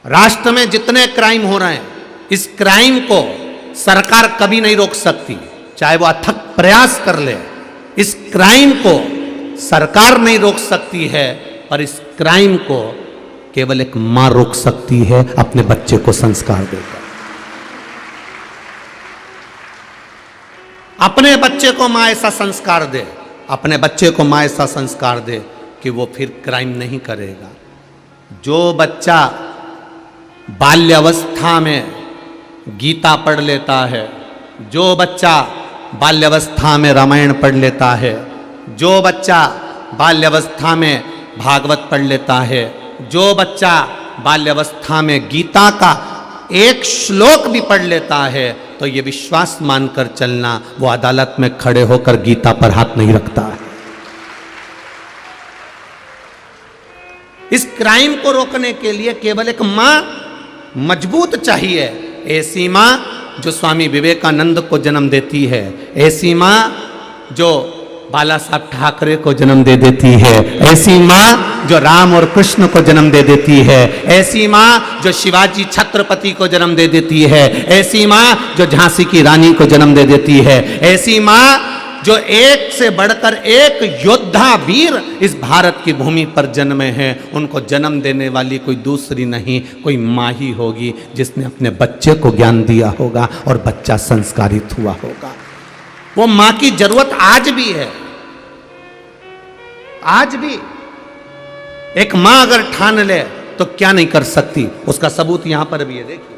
राष्ट्र में जितने क्राइम हो रहे हैं, इस क्राइम को सरकार कभी नहीं रोक सकती, चाहे वो अथक प्रयास कर ले। इस क्राइम को सरकार नहीं रोक सकती है, पर इस क्राइम को केवल एक मां रोक सकती है अपने बच्चे को संस्कार देकर। अपने बच्चे को मां ऐसा संस्कार दे, अपने बच्चे को मां ऐसा संस्कार दे कि वो फिर क्राइम नहीं करेगा। जो बच्चा बाल्यावस्था में गीता पढ़ लेता है, जो बच्चा बाल्यावस्था में रामायण पढ़ लेता है, जो बच्चा बाल्यावस्था में भागवत पढ़ लेता है, जो बच्चा बाल्यावस्था में गीता का एक श्लोक भी पढ़ लेता है, तो ये विश्वास मानकर चलना वो अदालत में खड़े होकर गीता पर हाथ नहीं रखता है। इस क्राइम को रोकने के लिए केवल एक मां मजबूत चाहिए, ऐसी मां जो स्वामी विवेकानंद को जन्म देती है, ऐसी मां जो बाला साहब ठाकरे को जन्म दे देती है, ऐसी मां जो राम और कृष्ण को जन्म दे देती है, ऐसी मां जो शिवाजी छत्रपति को जन्म दे देती है, ऐसी मां जो झांसी की रानी को जन्म दे देती है, ऐसी मां जो एक से बढ़कर एक योद्धा वीर इस भारत की भूमि पर जन्मे हैं, उनको जन्म देने वाली कोई दूसरी नहीं, कोई मां ही होगी जिसने अपने बच्चे को ज्ञान दिया होगा और बच्चा संस्कारित हुआ होगा। वो मां की जरूरत आज भी है। आज भी एक मां अगर ठान ले तो क्या नहीं कर सकती, उसका सबूत यहां पर भी है। देखिए,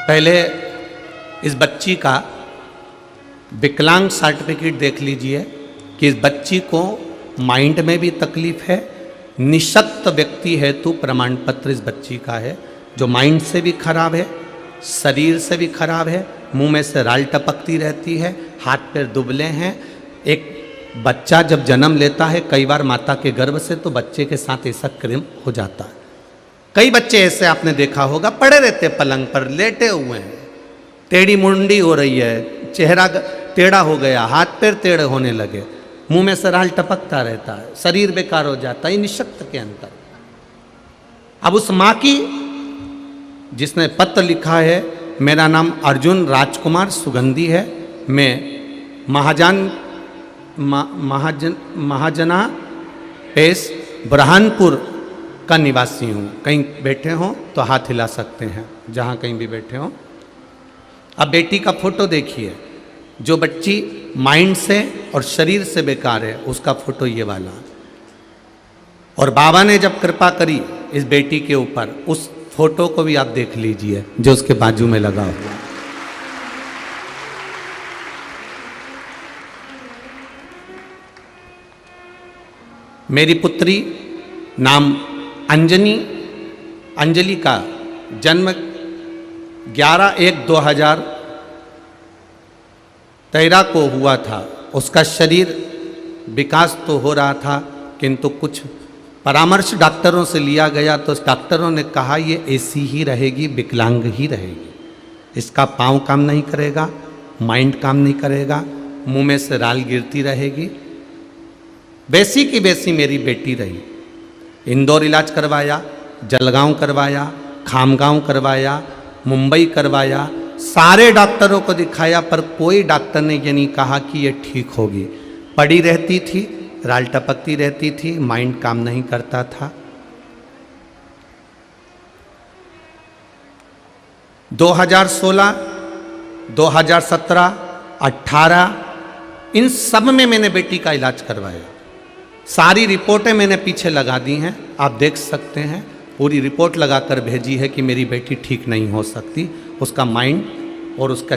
पहले इस बच्ची का विकलांग सर्टिफिकेट देख लीजिए कि इस बच्ची को माइंड में भी तकलीफ है, निशक्त व्यक्ति हेतु प्रमाण पत्र इस बच्ची का है, जो माइंड से भी खराब है, शरीर से भी खराब है, मुंह में से राल टपकती रहती है, हाथ पैर दुबले हैं। एक बच्चा जब जन्म लेता है कई बार माता के गर्भ से, तो बच्चे के साथ ऐसा क्रिम हो जाता है। कई बच्चे ऐसे आपने देखा होगा, पड़े रहते पलंग पर लेटे हुए हैं, टेढ़ी मुंडी हो रही है, चेहरा टेढ़ा हो गया, हाथ पैर टेढ़े होने लगे, मुंह में से राल टपकता रहता है, शरीर बेकार हो जाता है, निशक्त के अंतर। अब उस मां की, जिसने पत्र लिखा है, मेरा नाम अर्जुन राजकुमार सुगंधी है, मैं महाजना पेश बुरहानपुर का निवासी हूँ। कहीं बैठे हों तो हाथ हिला सकते हैं, जहाँ कहीं भी बैठे हों। अब बेटी का फोटो देखिए, जो बच्ची माइंड से और शरीर से बेकार है, उसका फोटो ये वाला। और बाबा ने जब कृपा करी इस बेटी के ऊपर, उस फोटो को भी आप देख लीजिए जो उसके बाजू में लगा हुआ। मेरी पुत्री नाम अंजलि का जन्म 11/1/2013 को हुआ था। उसका शरीर विकास तो हो रहा था, किंतु कुछ परामर्श डॉक्टरों से लिया गया तो डॉक्टरों ने कहा ये ऐसी ही रहेगी, विकलांग ही रहेगी, इसका पाँव काम नहीं करेगा, माइंड काम नहीं करेगा, मुंह में से राल गिरती रहेगी। वैसी की वैसी मेरी बेटी रही। इंदौर इलाज करवाया, जलगांव करवाया, खामगांव करवाया, मुंबई करवाया, सारे डॉक्टरों को दिखाया, पर कोई डॉक्टर ने ये नहीं कहा कि ये ठीक होगी। पड़ी रहती थी, राल टपकती रहती थी, माइंड काम नहीं करता था। 2016, 2017, 2018 इन सब में मैंने बेटी का इलाज करवाया। सारी रिपोर्टें मैंने पीछे लगा दी हैं, आप देख सकते हैं। पूरी रिपोर्ट लगाकर भेजी है कि मेरी बेटी ठीक नहीं हो सकती, उसका माइंड और उसका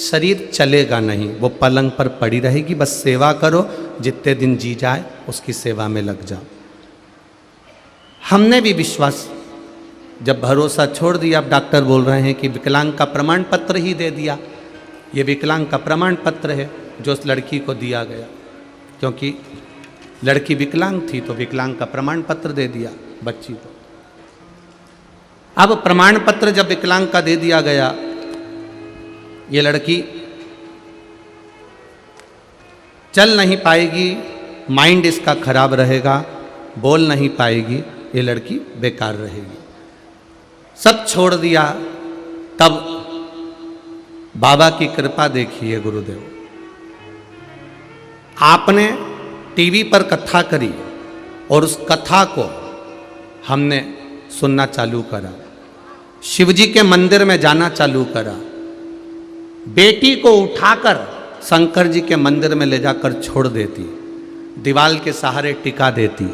शरीर चलेगा नहीं, वो पलंग पर पड़ी रहेगी। बस सेवा करो, जितने दिन जी जाए उसकी सेवा में लग जाओ। हमने भी विश्वास, जब भरोसा छोड़ दिया, अब डॉक्टर बोल रहे हैं कि विकलांग का प्रमाण पत्र ही दे दिया। ये विकलांग का प्रमाण पत्र है जो उस लड़की को दिया गया, क्योंकि लड़की विकलांग थी तो विकलांग का प्रमाण पत्र दे दिया बच्ची को। अब प्रमाण पत्र जब विकलांग का दे दिया गया, ये लड़की चल नहीं पाएगी, माइंड इसका खराब रहेगा, बोल नहीं पाएगी, ये लड़की बेकार रहेगी। सब छोड़ दिया। तब बाबा की कृपा देखिए गुरुदेव, आपने टीवी पर कथा करी और उस कथा को हमने सुनना चालू करा, शिवजी के मंदिर में जाना चालू करा, बेटी को उठाकर शंकर जी के मंदिर में ले जाकर छोड़ देती, दीवाल के सहारे टिका देती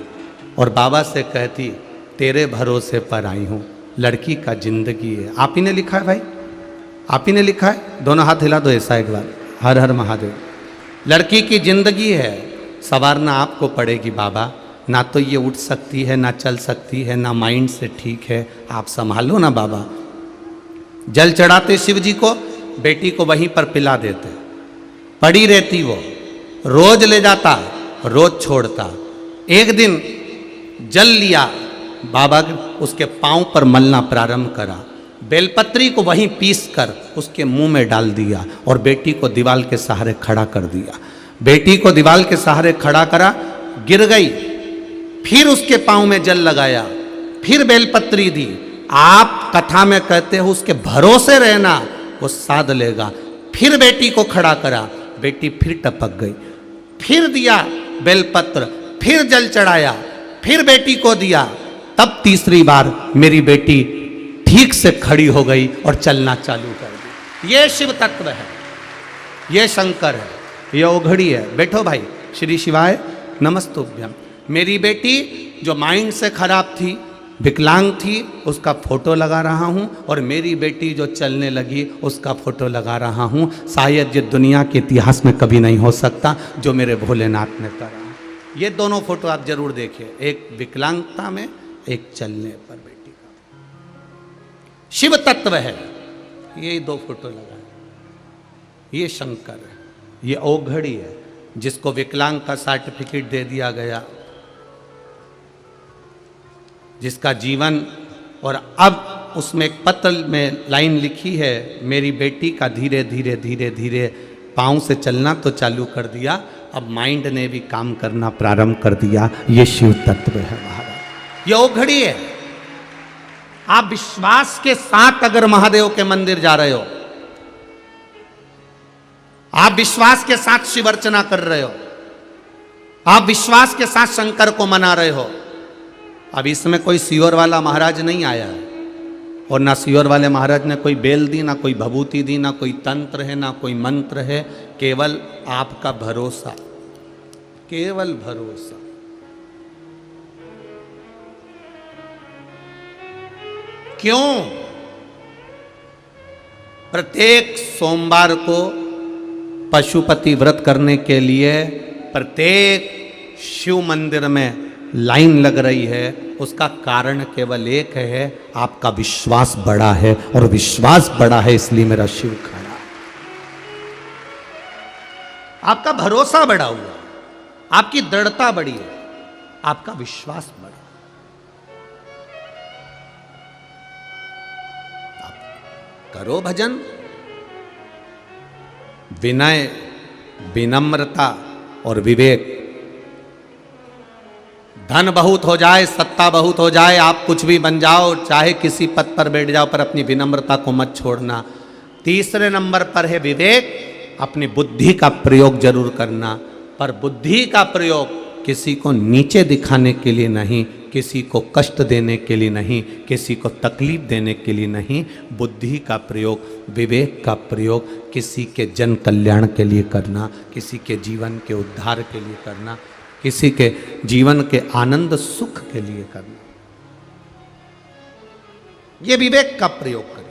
और बाबा से कहती तेरे भरोसे पर आई हूँ, लड़की का जिंदगी है। आप ही ने लिखा है भाई, आप ही ने लिखा है, दोनों हाथ हिला दो ऐसा एक बार, हर हर महादेव। लड़की की जिंदगी है, संवारना आपको पड़ेगी बाबा, ना तो ये उठ सकती है, ना चल सकती है, ना माइंड से ठीक है, आप संभालो ना बाबा। जल चढ़ाते शिव जी को, बेटी को वहीं पर पिला देते, पड़ी रहती वो, रोज ले जाता, रोज छोड़ता। एक दिन जल लिया, बाबा उसके पांव पर मलना प्रारंभ करा, बेलपत्री को वहीं पीस कर उसके मुंह में डाल दिया और बेटी को दीवाल के सहारे खड़ा कर दिया। बेटी को दीवाल के सहारे खड़ा करा, गिर गई, फिर उसके पांव में जल लगाया, फिर बेलपत्री दी। आप कथा में कहते हो उसके भरोसे रहना, वो साध लेगा। फिर बेटी को खड़ा करा, बेटी फिर टपक गई, फिर दिया बेलपत्र, फिर जल चढ़ाया, फिर बेटी को दिया। तब तीसरी बार मेरी बेटी ठीक से खड़ी हो गई और चलना चालू कर दी। ये शिव तत्व है, ये शंकर है, ये ओघड़ी है। बैठो भाई, श्री शिवाय नमस्तुभ्यम। मेरी बेटी जो माइंड से खराब थी, विकलांग थी, उसका फोटो लगा रहा हूँ, और मेरी बेटी जो चलने लगी उसका फोटो लगा रहा हूँ। शायद ये दुनिया के इतिहास में कभी नहीं हो सकता जो मेरे भोलेनाथ ने करा। ये दोनों फोटो आप जरूर देखिए, एक विकलांगता में, एक चलने पर बेटी का। शिव तत्व है, ये दो फोटो लगा है, ये शंकर है, ये ओघड़ी है जिसको विकलांग का सर्टिफिकेट दे दिया गया, जिसका जीवन। और अब उसमें एक पत्र में लाइन लिखी है, मेरी बेटी का धीरे धीरे धीरे धीरे पाँव से चलना तो चालू कर दिया, अब माइंड ने भी काम करना प्रारंभ कर दिया। ये शिव तत्व है महाराज, ये ओघड़ी है। आप विश्वास के साथ अगर महादेव के मंदिर जा रहे हो, आप विश्वास के साथ शिव अर्चना कर रहे हो, आप विश्वास के साथ शंकर को मना रहे हो। अब इसमें कोई सियोर वाला महाराज नहीं आया है, और ना सियोर वाले महाराज ने कोई बेल दी, ना कोई भभूति दी, ना कोई तंत्र है, ना कोई मंत्र है, केवल आपका भरोसा, केवल भरोसा। क्यों? प्रत्येक सोमवार को पशुपति व्रत करने के लिए प्रत्येक शिव मंदिर में लाइन लग रही है, उसका कारण केवल एक है, आपका विश्वास बड़ा है, और विश्वास बड़ा है इसलिए मेरा शिव खड़ा है। आपका भरोसा बड़ा हुआ, आपकी दृढ़ता बड़ी है, आपका विश्वास बड़ा। करो भजन, विनय, विनम्रता और विवेक। धन बहुत हो जाए, सत्ता बहुत हो जाए, आप कुछ भी बन जाओ, चाहे किसी पद पर बैठ जाओ, पर अपनी विनम्रता को मत छोड़ना। तीसरे नंबर पर है विवेक, अपनी बुद्धि का प्रयोग जरूर करना, पर बुद्धि का प्रयोग किसी को नीचे दिखाने के लिए नहीं, किसी को कष्ट देने के लिए नहीं, किसी को तकलीफ देने के लिए नहीं। बुद्धि का प्रयोग, विवेक का प्रयोग किसी के जन कल्याण के लिए करना, किसी के जीवन के उद्धार के लिए करना, किसी के जीवन के आनंद सुख के लिए करना। ये विवेक का प्रयोग करें।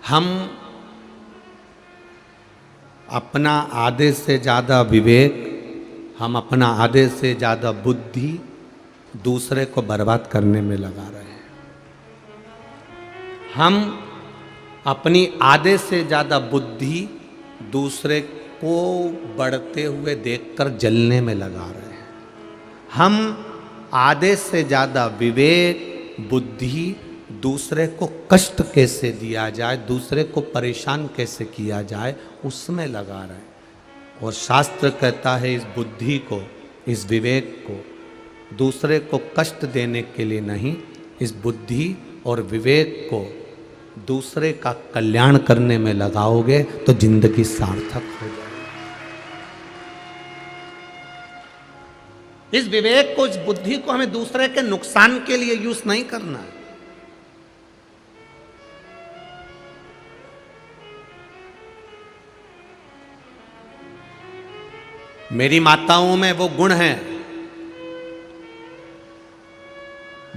हम अपना आधे से ज़्यादा विवेक, हम अपना आधे से ज़्यादा बुद्धि दूसरे को बर्बाद करने में लगा रहे हैं। हम अपनी आधे से ज़्यादा बुद्धि दूसरे को बढ़ते हुए देखकर जलने में लगा रहे हैं। हम आधे से ज़्यादा विवेक, बुद्धि दूसरे को कष्ट कैसे दिया जाए, दूसरे को परेशान कैसे किया जाए, उसमें लगा रहे हैं। और शास्त्र कहता है इस बुद्धि को, इस विवेक को दूसरे को कष्ट देने के लिए नहीं, इस बुद्धि और विवेक को दूसरे का कल्याण करने में लगाओगे तो जिंदगी सार्थक हो जाएगी। इस विवेक को, इस बुद्धि को हमें दूसरे के नुकसान के लिए यूज नहीं करना है। मेरी माताओं में वो गुण हैं,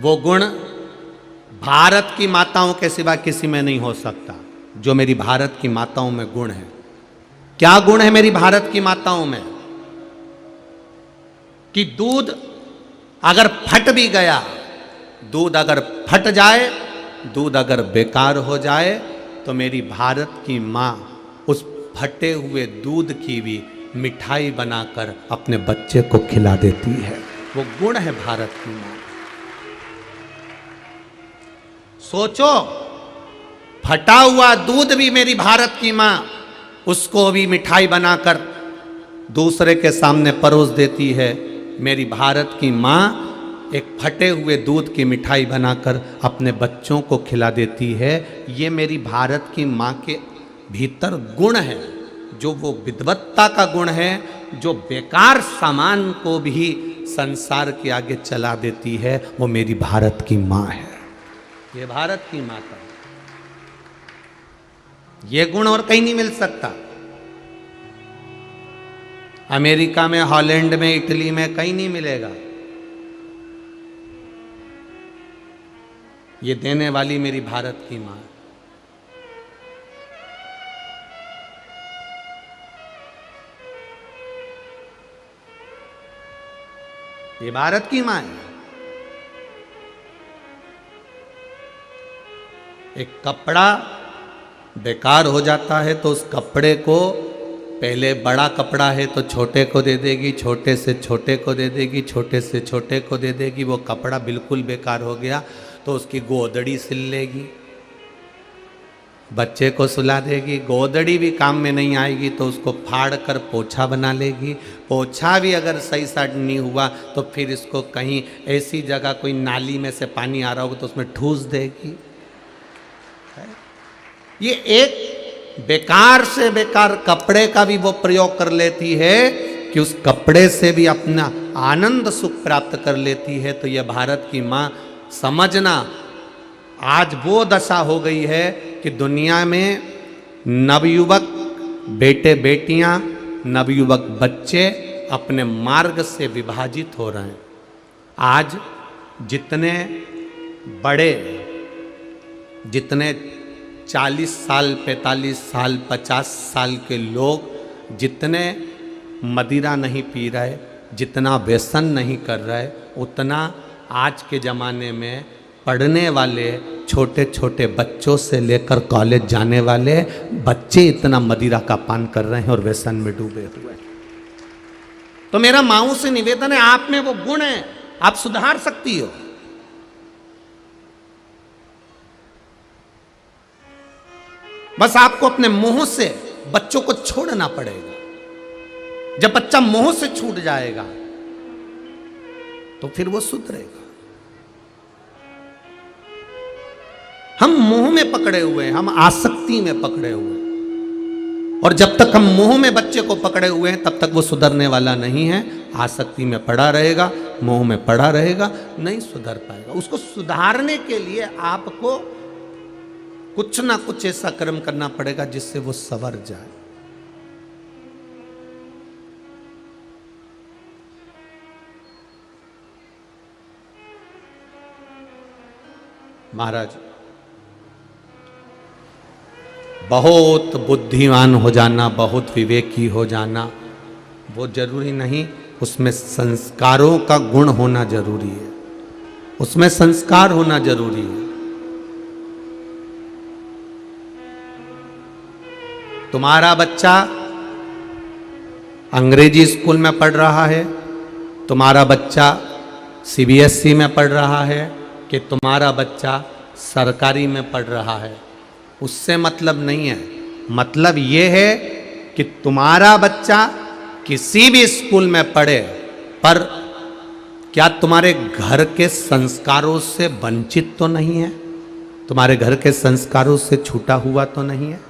वो गुण भारत की माताओं के सिवा किसी में नहीं हो सकता, जो मेरी भारत की माताओं में गुण है। क्या गुण है मेरी भारत की माताओं में? कि दूध अगर फट भी गया, दूध अगर फट जाए, दूध अगर बेकार हो जाए, तो मेरी भारत की माँ उस फटे हुए दूध की भी मिठाई बनाकर अपने बच्चे को खिला देती है। वो गुण है भारत की माँ। सोचो, फटा हुआ दूध भी मेरी भारत की माँ उसको भी मिठाई बनाकर दूसरे के सामने परोस देती है। मेरी भारत की माँ एक फटे हुए दूध की मिठाई बनाकर अपने बच्चों को खिला देती है। ये मेरी भारत की माँ के भीतर गुण है, जो वो विद्वत्ता का गुण है, जो बेकार सामान को भी संसार के आगे चला देती है। वो मेरी भारत की माँ है, ये भारत की माता। ये गुण और कहीं नहीं मिल सकता। अमेरिका में, हॉलैंड में, इटली में कहीं नहीं मिलेगा। ये देने वाली मेरी भारत की मां। ये भारत की मां है। एक कपड़ा बेकार हो जाता है तो उस कपड़े को पहले, बड़ा कपड़ा है तो छोटे को दे देगी, छोटे से छोटे को दे देगी, छोटे से छोटे को दे देगी। वो कपड़ा बिल्कुल बेकार हो गया तो उसकी गोदड़ी सिल लेगी, बच्चे को सुला देगी। गोदड़ी भी काम में नहीं आएगी तो उसको फाड़ कर पोछा बना लेगी। पोछा भी अगर सही साइड नहीं हुआ तो फिर इसको कहीं ऐसी जगह, कोई नाली में से पानी आ रहा होगा तो उसमें ठूस देगी। ये एक बेकार से बेकार कपड़े का भी वो प्रयोग कर लेती है कि उस कपड़े से भी अपना आनंद सुख प्राप्त कर लेती है। तो ये भारत की माँ, समझना आज वो दशा हो गई है कि दुनिया में नवयुवक बेटे बेटियां, नवयुवक बच्चे अपने मार्ग से विभाजित हो रहे हैं। आज जितने बड़े, जितने 40 साल, 45 साल, 50 साल के लोग जितने मदिरा नहीं पी रहे, जितना व्यसन नहीं कर रहे, उतना आज के ज़माने में पढ़ने वाले छोटे छोटे बच्चों से लेकर कॉलेज जाने वाले बच्चे इतना मदिरा का पान कर रहे हैं और व्यसन में डूबे हुए। तो मेरा माओ से निवेदन है, आप में वो गुण है, आप सुधार सकती हो। बस आपको अपने मुंह से बच्चों को छोड़ना पड़ेगा। जब बच्चा मुंह से छूट जाएगा तो फिर वो सुधरेगा। हम मुंह में पकड़े हुए हैं, हम आसक्ति में पकड़े हुए हैं, और जब तक हम मुंह में बच्चे को पकड़े हुए हैं तब तक वो सुधरने वाला नहीं है। आसक्ति में पड़ा रहेगा, मुंह में पड़ा रहेगा, नहीं सुधर पाएगा। उसको सुधारने के लिए आपको कुछ ना कुछ ऐसा कर्म करना पड़ेगा जिससे वो संवर जाए। महाराज, बहुत बुद्धिमान हो जाना, बहुत विवेकी हो जाना वो जरूरी नहीं, उसमें संस्कारों का गुण होना जरूरी है, उसमें संस्कार होना जरूरी है। तुम्हारा बच्चा अंग्रेजी स्कूल में पढ़ रहा है, तुम्हारा बच्चा सीबीएसई में पढ़ रहा है, कि तुम्हारा बच्चा सरकारी में पढ़ रहा है, उससे मतलब नहीं है। मतलब ये है कि तुम्हारा बच्चा किसी भी स्कूल में पढ़े, पर क्या तुम्हारे घर के संस्कारों से वंचित तो नहीं है, तुम्हारे घर के संस्कारों से छूटा हुआ तो नहीं है।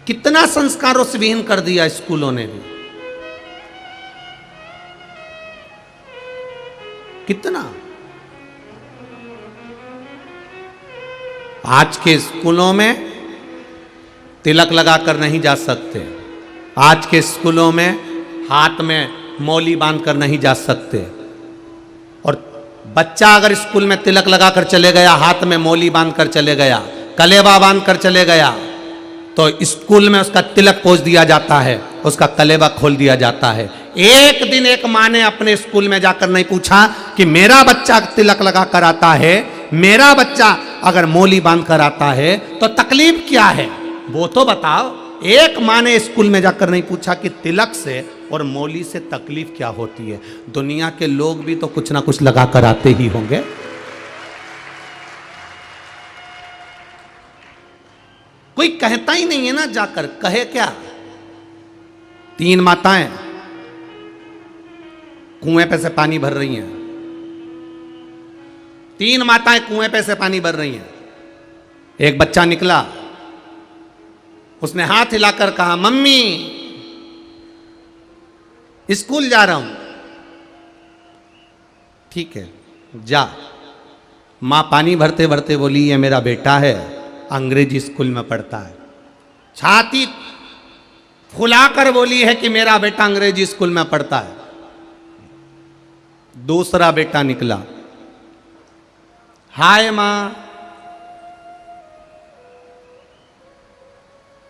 कितना संस्कारों से विहीन कर दिया स्कूलों ने भी, कितना। आज के स्कूलों में तिलक लगाकर नहीं जा सकते, आज के स्कूलों में हाथ में मौली बांधकर नहीं जा सकते। और बच्चा अगर स्कूल में तिलक लगाकर चले गया, हाथ में मौली बांधकर चले गया, कलेवा बांधकर चले गया, तो स्कूल में उसका तिलक पोंछ दिया जाता है, उसका कलेवा खोल दिया जाता है। एक दिन एक माँ ने अपने स्कूल में जाकर नहीं पूछा कि मेरा बच्चा तिलक लगा कर आता है, मेरा बच्चा अगर मौली बांध कर आता है तो तकलीफ क्या है, वो तो बताओ। एक माँ ने स्कूल में जाकर नहीं पूछा कि तिलक से और मौली से तकलीफ क्या होती है। दुनिया के लोग भी तो कुछ ना कुछ लगा कर आते ही होंगे। कोई कहता ही नहीं है ना, जाकर कहे क्या। 3 माताएं कुएं पे से पानी भर रही हैं, 3 माताएं कुएं पे से पानी भर रही हैं। एक बच्चा निकला, उसने हाथ हिलाकर कहा, मम्मी स्कूल जा रहा हूं। ठीक है जा। मां पानी भरते भरते बोली, ये मेरा बेटा है, अंग्रेजी स्कूल में पढ़ता है। छाती फुलाकर बोली है कि मेरा बेटा अंग्रेजी स्कूल में पढ़ता है। दूसरा बेटा निकला, हाय मां,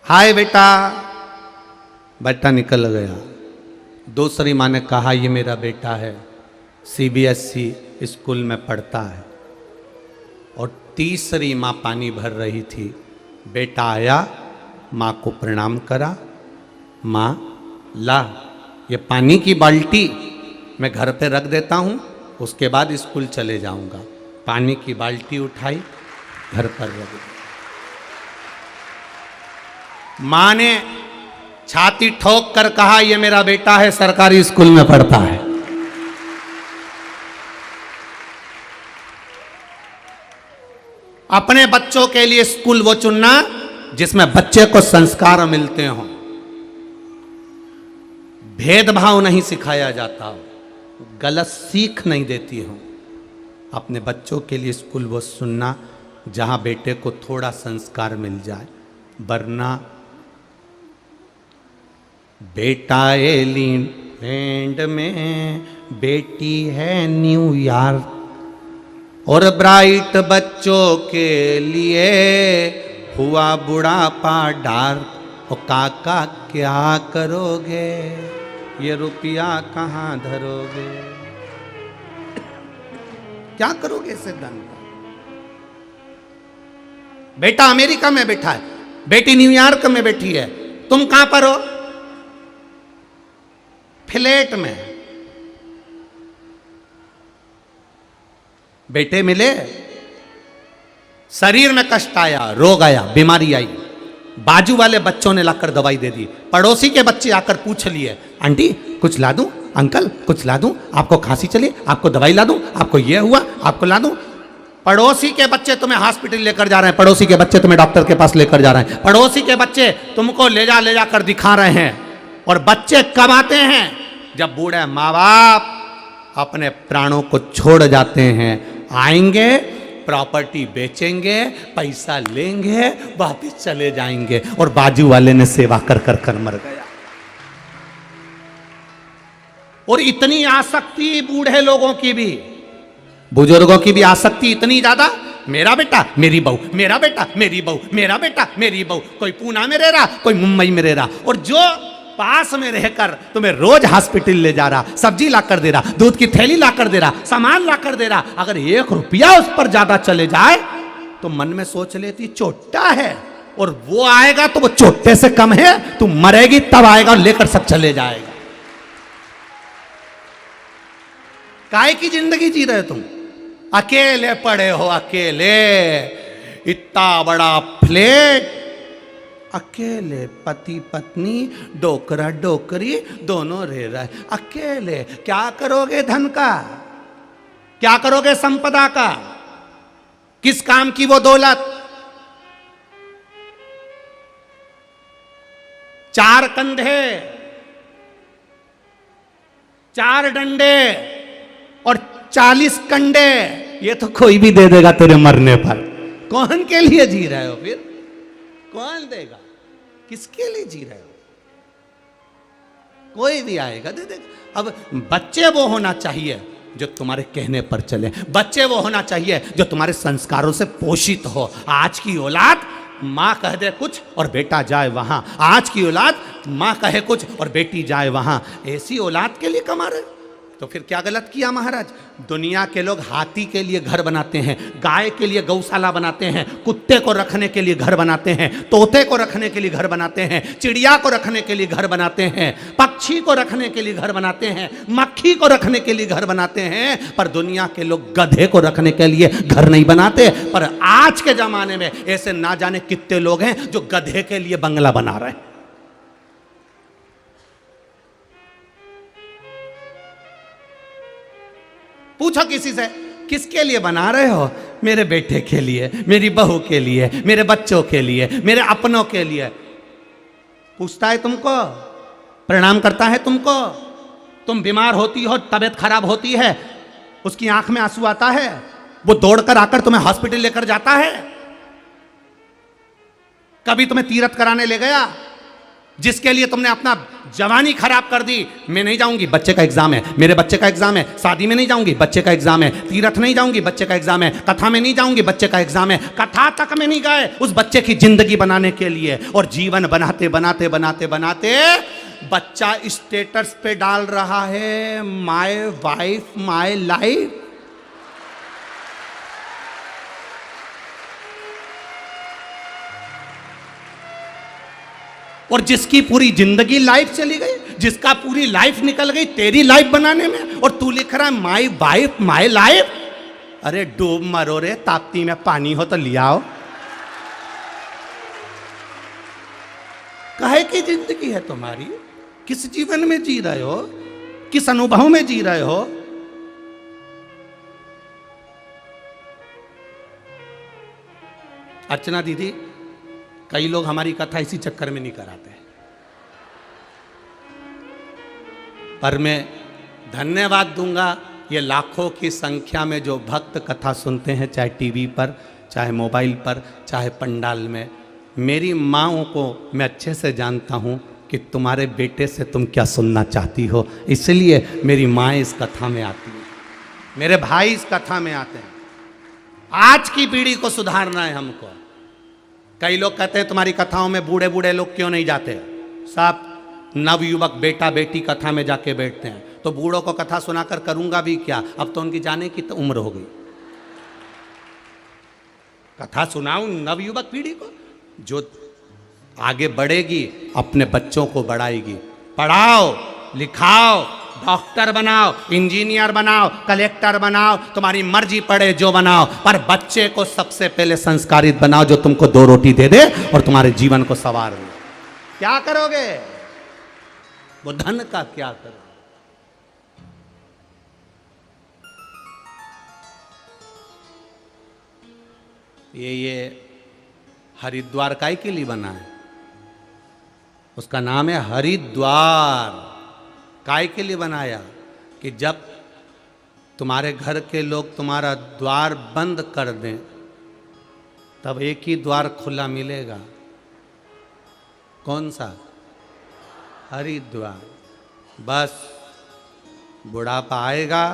हाय बेटा। बेटा निकल गया। दूसरी मां ने कहा, ये मेरा बेटा है, CBSE स्कूल में पढ़ता है। और तीसरी माँ पानी भर रही थी। बेटा आया, माँ को प्रणाम करा, माँ ला ये पानी की बाल्टी मैं घर पे रख देता हूँ, उसके बाद स्कूल चले जाऊँगा। पानी की बाल्टी उठाई, घर पर रख दी। माँ ने छाती ठोक कर कहा, ये मेरा बेटा है, सरकारी स्कूल में पढ़ता है। अपने बच्चों के लिए स्कूल वो चुनना जिसमें बच्चे को संस्कार मिलते हों, भेदभाव नहीं सिखाया जाता हो, गलत सीख नहीं देती हो। अपने बच्चों के लिए स्कूल वो चुनना जहां बेटे को थोड़ा संस्कार मिल जाए। वरना बेटा एलिफेंट में, बेटी है न्यूयॉर्क, और ब्राइट बच्चों के लिए हुआ बुढ़ापा डार्क। और काका क्या करोगे, ये रुपया कहाँ धरोगे, क्या करोगे इसे धन का। बेटा अमेरिका में बैठा है, बेटी न्यूयॉर्क में बैठी है, तुम कहां पर हो, फ्लैट में। बेटे मिले, शरीर में कष्ट आया, रोग आया, बीमारी आई, बाजू वाले बच्चों ने लाकर दवाई दे दी। पड़ोसी के बच्चे आकर पूछ लिए, आंटी कुछ ला दूं, अंकल कुछ ला दूं, आपको खांसी चली, आपको दवाई ला दूं, आपको ये हुआ, आपको ला दूं। पड़ोसी के बच्चे तुम्हें हॉस्पिटल लेकर जा रहे हैं, पड़ोसी के बच्चे तुम्हें डॉक्टर के पास लेकर जा रहे हैं, पड़ोसी के बच्चे तुमको ले जाकर दिखा रहे हैं। और बच्चे कब आते हैं, जब बूढ़े माँ बाप अपने प्राणों को छोड़ जाते हैं। आएंगे, प्रॉपर्टी बेचेंगे, पैसा लेंगे, वापिस चले जाएंगे। और बाजू वाले ने सेवा कर कर कर मर गया। और इतनी आसक्ति बूढ़े लोगों की भी, बुजुर्गों की भी आसक्ति इतनी ज्यादा, मेरा बेटा मेरी बहू, मेरा बेटा मेरी बहू, मेरा बेटा मेरी बहू। कोई पूना में रह रहा, कोई मुंबई में रह रहा, और जो पास में रहकर तुम्हें रोज हॉस्पिटल ले जा रहा, सब्जी लाकर दे रहा, दूध की थैली लाकर दे रहा, सामान लाकर दे रहा, अगर 1 रुपया उस पर ज्यादा चले जाए तो मन में सोच लेती चोटा है, और वो आएगा तो वो चोटे से कम है, तू मरेगी तब आएगा और लेकर सब चले जाएगा। काहे की जिंदगी जी रहे तुम? अकेले पड़े हो, अकेले, इतना बड़ा फ्लैट, अकेले, पति पत्नी, डोकरा डोकरी दोनों रह रहे, अकेले। क्या करोगे धन का? क्या करोगे संपदा का? किस काम की वो दौलत? 4 कंधे, 4 डंडे और 40 कंडे, ये तो कोई भी दे देगा तेरे मरने पर। कौन के लिए जी रहे हो फिर? कौन देगा? किसके लिए जी रहे हो? कोई भी आएगा दे देगा। अब बच्चे वो होना चाहिए जो तुम्हारे कहने पर चले, बच्चे वो होना चाहिए जो तुम्हारे संस्कारों से पोषित हो। आज की औलाद माँ कह दे कुछ और बेटा जाए वहां, आज की औलाद माँ कहे कुछ और बेटी जाए वहां। ऐसी औलाद के लिए कमा रहे, तो फिर क्या गलत किया महाराज? दुनिया के लोग हाथी के लिए घर बनाते हैं, गाय के लिए गौशाला बनाते हैं, कुत्ते को रखने के लिए घर बनाते हैं, तोते को रखने के लिए घर बनाते हैं, चिड़िया को रखने के लिए घर बनाते हैं, पक्षी को रखने के लिए घर बनाते हैं, मक्खी को रखने के लिए घर बनाते हैं, पर दुनिया के लोग गधे को रखने के लिए घर नहीं बनाते। पर आज के जमाने में ऐसे ना जाने कितने लोग हैं जो गधे के लिए बंगला बना रहे हैं। पूछो किसी से, किसके लिए बना रहे हो? मेरे बेटे के लिए, मेरी बहू के लिए, मेरे बच्चों के लिए, मेरे अपनों के लिए। पूछता है तुमको, प्रणाम करता है तुमको। तुम बीमार होती हो, तबीयत खराब होती है, उसकी आंख में आंसू आता है, वो दौड़कर आकर तुम्हें हॉस्पिटल लेकर जाता है। कभी तुम्हें तीर्थ कराने ले गया, जिसके लिए तुमने अपना जवानी खराब कर दी? मैं नहीं जाऊंगी, बच्चे का एग्जाम है, मेरे बच्चे का एग्जाम है, शादी में नहीं जाऊंगी, बच्चे का एग्जाम है, तीर्थ नहीं जाऊंगी, बच्चे का एग्जाम है, कथा में नहीं जाऊंगी, बच्चे का एग्जाम है। कथा तक में नहीं गए उस बच्चे की जिंदगी बनाने के लिए, और जीवन बनाते बनाते बनाते बनाते बच्चा स्टेटस पे डाल रहा है माय वाइफ माय लाइफ। और जिसकी पूरी जिंदगी लाइफ चली गई, जिसका पूरी लाइफ निकल गई तेरी लाइफ बनाने में, और तू लिख रहा है माय वाइफ माय लाइफ। अरे डूब मरो रे, ताप्ती में पानी हो तो लिया आओ। काहे की जिंदगी है तुम्हारी? किस जीवन में जी रहे हो? किस अनुभव में जी रहे हो? अर्चना दीदी, कई लोग हमारी कथा इसी चक्कर में नहीं कराते, पर मैं धन्यवाद दूंगा ये लाखों की संख्या में जो भक्त कथा सुनते हैं, चाहे टीवी पर, चाहे मोबाइल पर, चाहे पंडाल में। मेरी माँओं को मैं अच्छे से जानता हूँ कि तुम्हारे बेटे से तुम क्या सुनना चाहती हो, इसलिए मेरी माँ इस कथा में आती है, मेरे भाई इस कथा में आते हैं। आज की पीढ़ी को सुधारना है हमको। कई लोग कहते हैं तुम्हारी कथाओं में बूढ़े बूढ़े लोग क्यों नहीं जाते? सब नवयुवक बेटा बेटी कथा में जाके बैठते हैं, तो बूढ़ों को कथा सुनाकर करूंगा भी क्या? अब तो उनकी जाने की तो उम्र हो गई। कथा सुनाऊं नवयुवक पीढ़ी को, जो आगे बढ़ेगी, अपने बच्चों को बढ़ाएगी। पढ़ाओ लिखाओ, डॉक्टर बनाओ, इंजीनियर बनाओ, कलेक्टर बनाओ, तुम्हारी मर्जी पड़े जो बनाओ, पर बच्चे को सबसे पहले संस्कारित बनाओ, जो तुमको 2 रोटी दे दे और तुम्हारे जीवन को संवार दे। क्या करोगे? वो धन का क्या करोगे? ये हरिद्वार काय के लिए बना है? उसका नाम है हरिद्वार। काय के लिए बनाया? कि जब तुम्हारे घर के लोग तुम्हारा द्वार बंद कर दें, तब एक ही द्वार खुला मिलेगा। कौन सा? हरिद्वार। बस बुढ़ापा आएगा,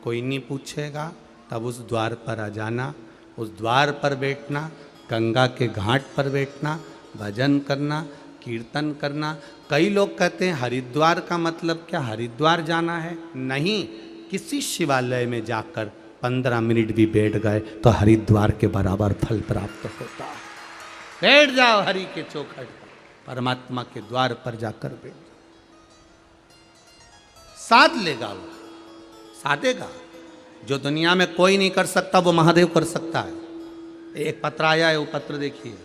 कोई नहीं पूछेगा, तब उस द्वार पर आ जाना, उस द्वार पर बैठना, गंगा के घाट पर बैठना, भजन करना, कीर्तन करना। कई लोग कहते हैं हरिद्वार का मतलब क्या हरिद्वार जाना है? नहीं, किसी शिवालय में जाकर 15 मिनट भी बैठ गए तो हरिद्वार के बराबर फल प्राप्त होता है। बैठ जाओ हरि के चौखट पर, परमात्मा के द्वार पर जाकर बैठ जाओ। साध लेगा वो, साधेगा। जो दुनिया में कोई नहीं कर सकता वो महादेव कर सकता है। एक पत्र आया है, वो पत्र देखिए।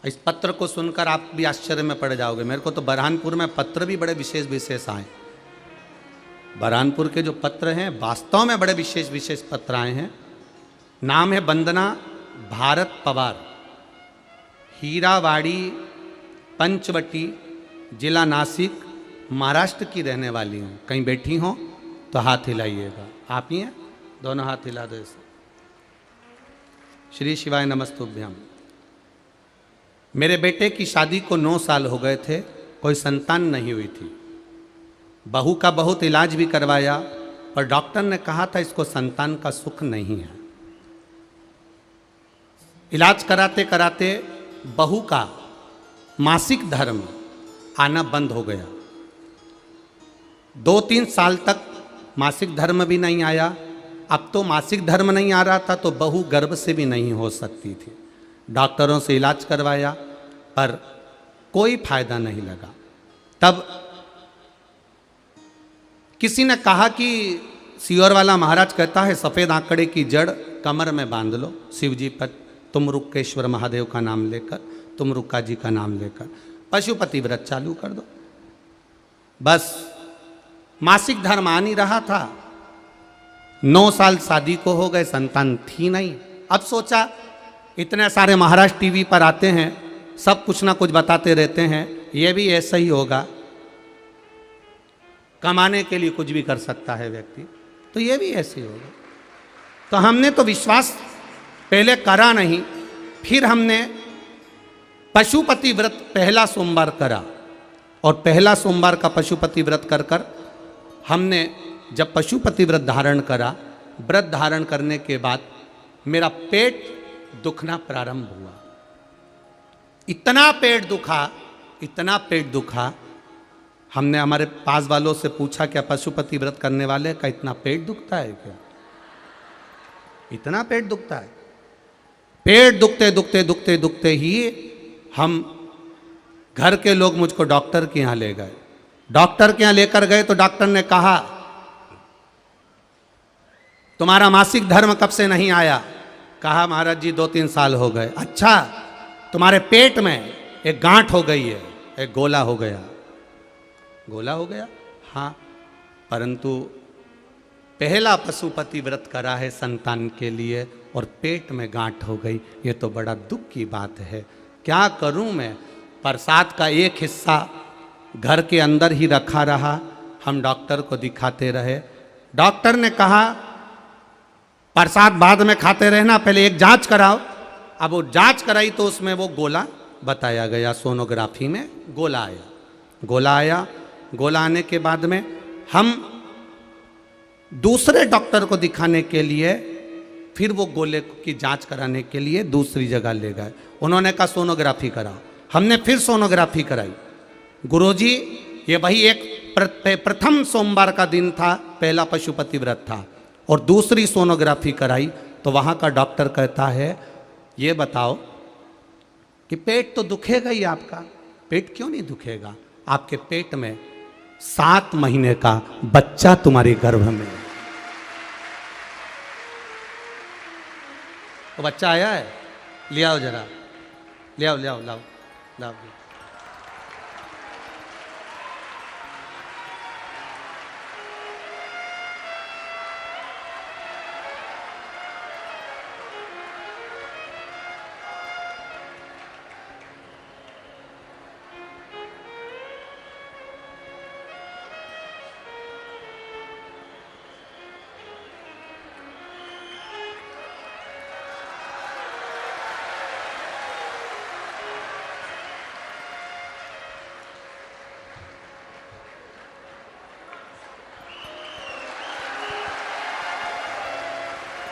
इस पत्र को सुनकर आप भी आश्चर्य में पड़ जाओगे। मेरे को तो बरहानपुर में पत्र भी बड़े विशेष विशेष आए। बरहानपुर के जो पत्र हैं वास्तव में बड़े विशेष विशेष पत्र आए हैं। नाम है वंदना भारत पवार, हीरावाड़ी पंचवटी, जिला नासिक, महाराष्ट्र की रहने वाली हूँ। कहीं बैठी हो तो हाथ हिलाइएगा। आप ही हैं? दोनों हाथ हिला दो ऐसे। श्री शिवाय नमस्तुभ्यम। मेरे बेटे की शादी को 9 साल हो गए थे, कोई संतान नहीं हुई थी। बहू का बहुत इलाज भी करवाया, पर डॉक्टर ने कहा था इसको संतान का सुख नहीं है। इलाज कराते कराते बहू का मासिक धर्म आना बंद हो गया। 2-3 साल तक मासिक धर्म भी नहीं आया। अब तो मासिक धर्म नहीं आ रहा था तो बहू गर्भ से भी नहीं हो सकती थी। डॉक्टरों से इलाज करवाया पर कोई फायदा नहीं लगा। तब किसी ने कहा कि सियोर वाला महाराज कहता है सफ़ेद आंकड़े की जड़ कमर में बांध लो शिव जी पर, तुम रुक्केश्वर महादेव का नाम लेकर, तुम रुक्का जी का नाम लेकर पशुपति व्रत चालू कर दो। बस मासिक धर्म आ नहीं रहा था। 9 साल शादी को हो गए, संतान थी नहीं। अब सोचा इतने सारे महाराज टीवी पर आते हैं, सब कुछ ना कुछ बताते रहते हैं, ये भी ऐसा ही होगा। कमाने के लिए कुछ भी कर सकता है व्यक्ति, तो ये भी ऐसे ही होगा। तो हमने तो विश्वास पहले करा नहीं, फिर हमने पशुपति व्रत पहला सोमवार करा। और पहला सोमवार का पशुपति व्रत कर कर हमने जब पशुपति व्रत धारण करा, व्रत धारण करने के बाद मेरा पेट दुखना प्रारंभ हुआ। इतना पेट दुखा, इतना पेट दुखा। हमने हमारे पास वालों से पूछा क्या पशुपति व्रत करने वाले का इतना पेट दुखता है क्या? इतना पेट दुखता है? पेट दुखते दुखते दुखते दुखते ही हम घर के लोग मुझको डॉक्टर के यहाँ ले गए। डॉक्टर के यहाँ लेकर गए तो डॉक्टर ने कहा तुम्हारा मासिक धर्म कब से नहीं आया? कहा महाराज जी 2-3 साल हो गए। अच्छा, तुम्हारे पेट में एक गांठ हो गई है, एक गोला हो गया। गोला हो गया? हाँ, परंतु पहला पशुपति व्रत करा है संतान के लिए और पेट में गांठ हो गई। ये तो बड़ा दुख की बात है। क्या करूं मैं? प्रसाद का एक हिस्सा घर के अंदर ही रखा रहा। हम डॉक्टर को दिखाते रहे। डॉक्टर ने कहा प्रसाद बाद में खाते रहना, पहले एक जांच कराओ। अब वो जांच कराई तो उसमें वो गोला बताया गया। सोनोग्राफी में गोला आया। गोला आया। गोला आने के बाद में हम दूसरे डॉक्टर को दिखाने के लिए फिर वो गोले की जांच कराने के लिए दूसरी जगह ले गए। उन्होंने कहा सोनोग्राफी कराओ। हमने फिर सोनोग्राफी कराई। गुरुजी ये वही एक प्रथम सोमवार का दिन था, पहला पशुपति व्रत था, और दूसरी सोनोग्राफी कराई तो वहाँ का डॉक्टर कहता है ये बताओ कि पेट तो दुखेगा ही आपका। पेट क्यों नहीं दुखेगा? आपके पेट में 7 महीने का बच्चा तुम्हारे गर्भ में है। तो बच्चा आया है, ले आओ जरा, ले आओ ले आओ लाओ लाओ।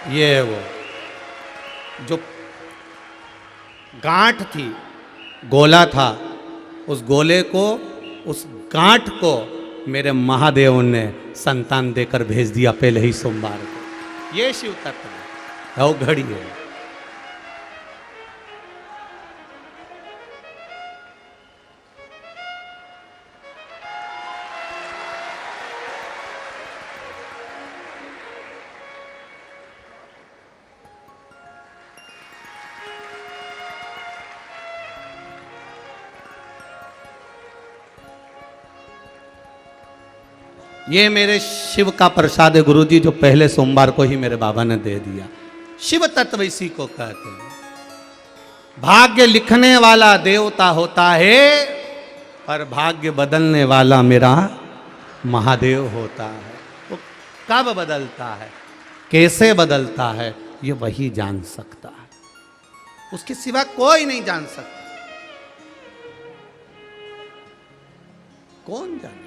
ये है वो जो गांठ थी, गोला था, उस गोले को, उस गांठ को मेरे महादेव ने संतान देकर भेज दिया पहले ही सोमवार को। ये शिव तत्व है। वो घड़ी है। ये मेरे शिव का प्रसाद है गुरुजी, जो पहले सोमवार को ही मेरे बाबा ने दे दिया। शिव तत्व इसी को कहते हैं। भाग्य लिखने वाला देवता होता है, और भाग्य बदलने वाला मेरा महादेव होता है। वो कब बदलता है, कैसे बदलता है, ये वही जान सकता है, उसके सिवा कोई नहीं जान सकता। कौन जाने?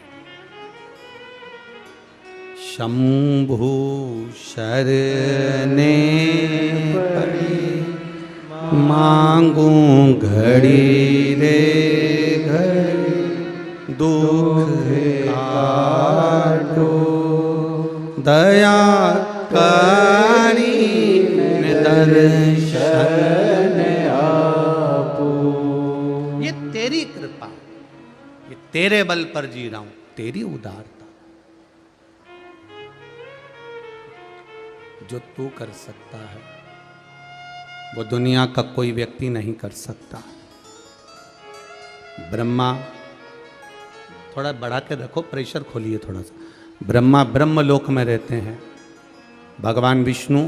शंभु शरणे पड़ी, मांगू घड़ी रे घड़ी, दुख काटो दया करी दर्शन आपो। ये तेरी कृपा, ये तेरे बल पर जी रहा हूं, तेरी उदारता जो तू कर सकता है, वो दुनिया का कोई व्यक्ति नहीं कर सकता। ब्रह्मा, थोड़ा बढ़ा के रखो, प्रेशर खोलिए थोड़ा सा। ब्रह्मा ब्रह्म लोक में रहते हैं, भगवान विष्णु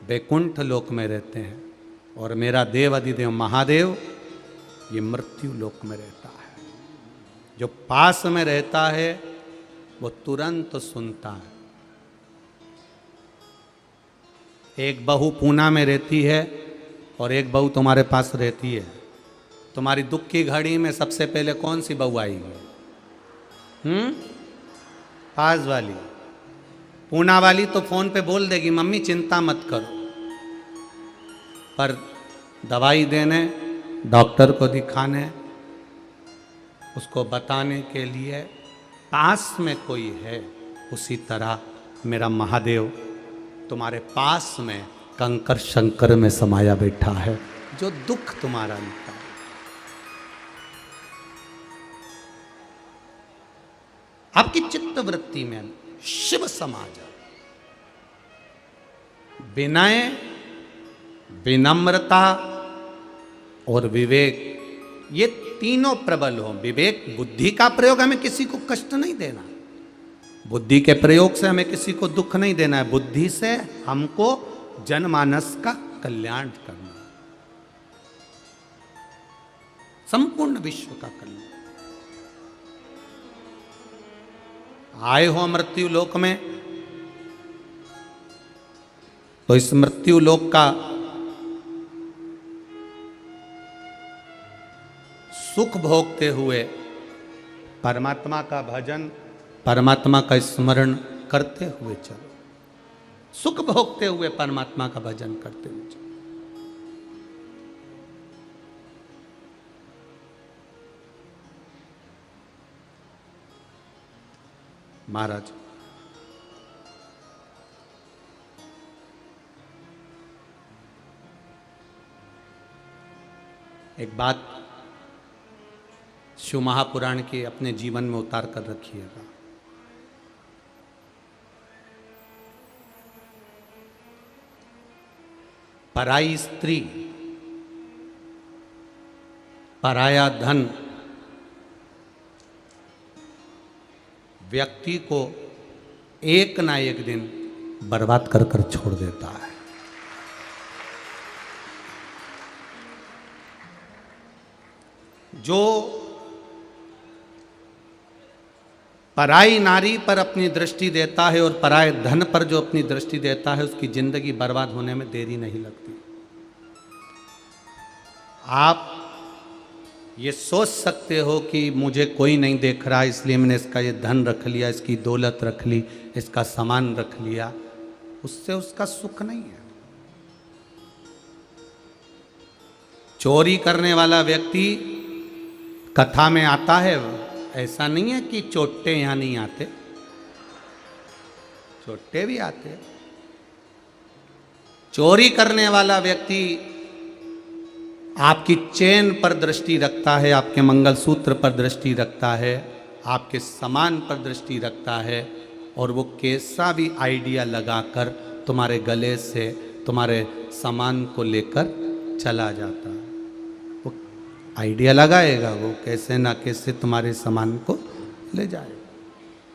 वैकुंठ लोक में रहते हैं, और मेरा देव अधिदेव महादेव ये मृत्यु लोक में रहता है। जो पास में रहता है वो तुरंत सुनता है। एक बहू पूना में रहती है और एक बहू तुम्हारे पास रहती है। तुम्हारी दुख की घड़ी में सबसे पहले कौन सी बहू आएगी? पास वाली। पूना वाली तो फोन पे बोल देगी मम्मी चिंता मत करो, पर दवाई देने, डॉक्टर को दिखाने, उसको बताने के लिए पास में कोई है। उसी तरह मेरा महादेव तुम्हारे पास में कंकर शंकर में समाया बैठा है, जो दुख तुम्हारा निकाले। आपकी चित्त वृत्ति में शिव समाज, विनय, विनम्रता और विवेक, ये तीनों प्रबल हो। विवेक, बुद्धि का प्रयोग, हमें किसी को कष्ट नहीं देना, बुद्धि के प्रयोग से हमें किसी को दुख नहीं देना है। बुद्धि से हमको जनमानस का कल्याण करना, संपूर्ण विश्व का कल्याण। आए हो मृत्यु लोक में, तो इस मृत्यु लोक का सुख भोगते हुए परमात्मा का भजन, परमात्मा का स्मरण करते हुए चलो। सुख भोगते हुए परमात्मा का भजन करते हुए चलो। महाराज, एक बात शिव महापुराण के अपने जीवन में उतार कर रखिएगा। पराई स्त्री, पराया धन व्यक्ति को एक ना एक दिन बर्बाद कर कर छोड़ देता है। जो पराई नारी पर अपनी दृष्टि देता है और पराये धन पर जो अपनी दृष्टि देता है, उसकी जिंदगी बर्बाद होने में देरी नहीं लगती। आप ये सोच सकते हो कि मुझे कोई नहीं देख रहा, इसलिए मैंने इसका ये धन रख लिया, इसकी दौलत रख ली, इसका सामान रख लिया, उससे उसका सुख नहीं है। चोरी करने वाला व्यक्ति कथा में आता है, ऐसा नहीं है कि चोट्टे यहां नहीं आते, चोट्टे भी आते हैं। चोरी करने वाला व्यक्ति आपकी चेन पर दृष्टि रखता है, आपके मंगलसूत्र पर दृष्टि रखता है, आपके सामान पर दृष्टि रखता है, और वो कैसा भी आइडिया लगाकर तुम्हारे गले से तुम्हारे सामान को लेकर चला जाता है। वो आइडिया लगाएगा, वो कैसे ना कैसे तुम्हारे सामान को ले जाएगा।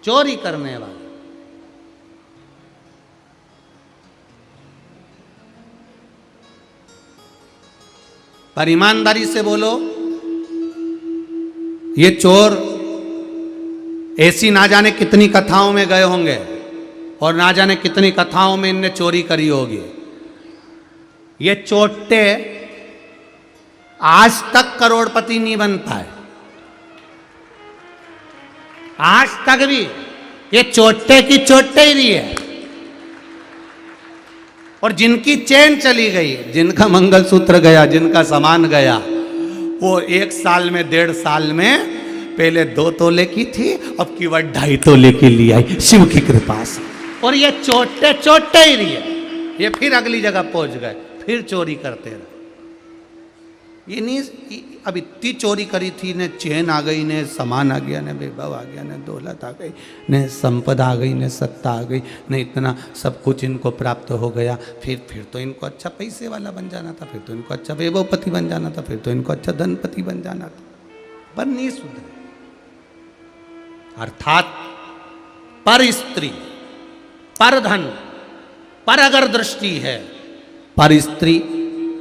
चोरी करने वाला। पर ईमानदारी से बोलो, ये चोर ऐसी ना जाने कितनी कथाओं में गए होंगे और ना जाने कितनी कथाओं में इनने चोरी करी होगी। ये चोटे आज तक करोड़पति नहीं बन पाए, आज तक भी ये चोटे की चोटे ही रही है। और जिनकी चेन चली गई, जिनका मंगलसूत्र गया, जिनका सामान गया, वो 1 साल में 1.5 साल में पहले 2 तोले की थी, अब की 2.5 तोले की ली आई शिव की कृपा से। और ये चोटे चोटे ही रही है। ये फिर अगली जगह पहुंच गए, फिर चोरी करते रहे। ये नहीं अब इतनी चोरी करी थी, ने चैन आ गई, ने सामान आ गया, ने वैभव आ गया, ने दौलत आ गई, ने संपदा आ गई, ने सत्ता आ गई, ने इतना सब कुछ इनको प्राप्त हो गया। फिर तो इनको अच्छा पैसे वाला बन जाना था, फिर तो इनको अच्छा वैभवपति बन जाना था, फिर तो इनको अच्छा धनपति बन जाना था, पर नहीं सुधरे। अर्थात पर स्त्री, पर धन, पर अगर दृष्टि है, पर स्त्री,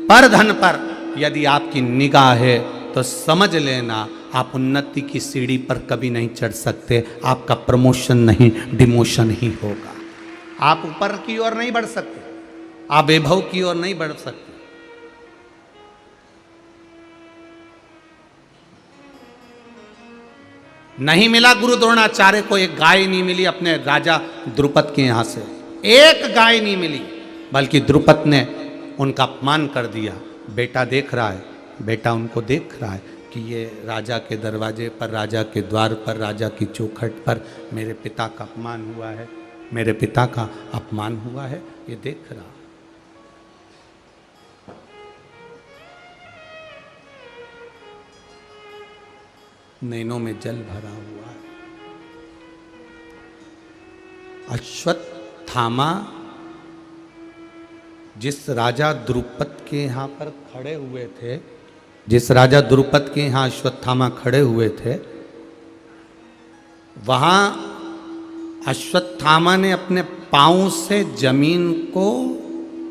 पर धन पर यदि आपकी निगाह है तो समझ लेना आप उन्नति की सीढ़ी पर कभी नहीं चढ़ सकते। आपका प्रमोशन नहीं, डिमोशन ही होगा। आप ऊपर की ओर नहीं बढ़ सकते, आप वैभव की ओर नहीं बढ़ सकते। नहीं मिला गुरु द्रोणाचार्य को एक गाय नहीं मिली अपने राजा द्रुपद के यहां से, एक गाय नहीं मिली, बल्कि द्रुपद ने उनका अपमान कर दिया। बेटा देख रहा है, बेटा उनको देख रहा है कि ये राजा के दरवाजे पर, राजा के द्वार पर, राजा की चौखट पर मेरे पिता का अपमान हुआ है, मेरे पिता का अपमान हुआ है, ये देख रहा। नैनों में जल भरा हुआ है। अश्वत्थामा जिस राजा द्रुपद के यहाँ पर खड़े हुए थे, जिस राजा द्रुपद के यहाँ अश्वत्थामा खड़े हुए थे, वहाँ अश्वत्थामा ने अपने पाँव से जमीन को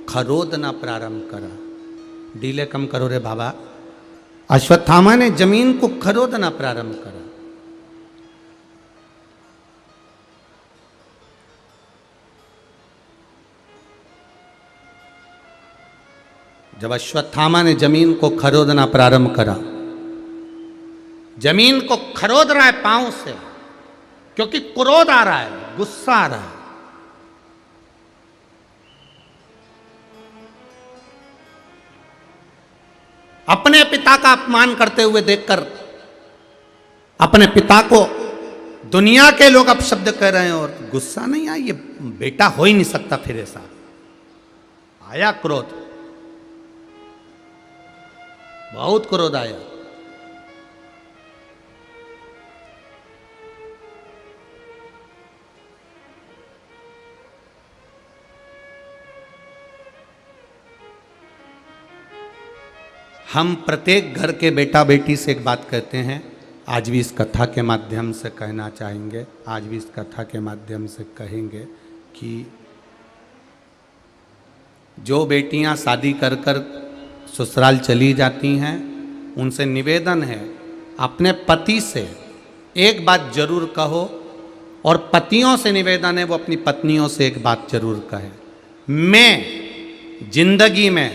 खरोदना प्रारंभ करा। डीले कम करो रे बाबा। अश्वत्थामा ने जमीन को खरोदना प्रारंभ करा। जब अश्वत्थामा ने जमीन को खरोदना प्रारंभ करा, जमीन को खरोद रहा है पांव से, क्योंकि क्रोध आ रहा है, गुस्सा आ रहा है। अपने पिता का अपमान करते हुए देखकर अपने पिता को दुनिया के लोग अपशब्द कह रहे हैं और गुस्सा नहीं आया। ये बेटा हो ही नहीं सकता। फिर ऐसा आया क्रोध, बहुत क्रोध आया। हम प्रत्येक घर के बेटा बेटी से एक बात कहते हैं, आज भी इस कथा के माध्यम से कहना चाहेंगे, आज भी इस कथा के माध्यम से कहेंगे कि जो बेटियां शादी कर कर ससुराल चली जाती हैं, उनसे निवेदन है अपने पति से एक बात जरूर कहो, और पतियों से निवेदन है वो अपनी पत्नियों से एक बात जरूर कहे, मैं जिंदगी में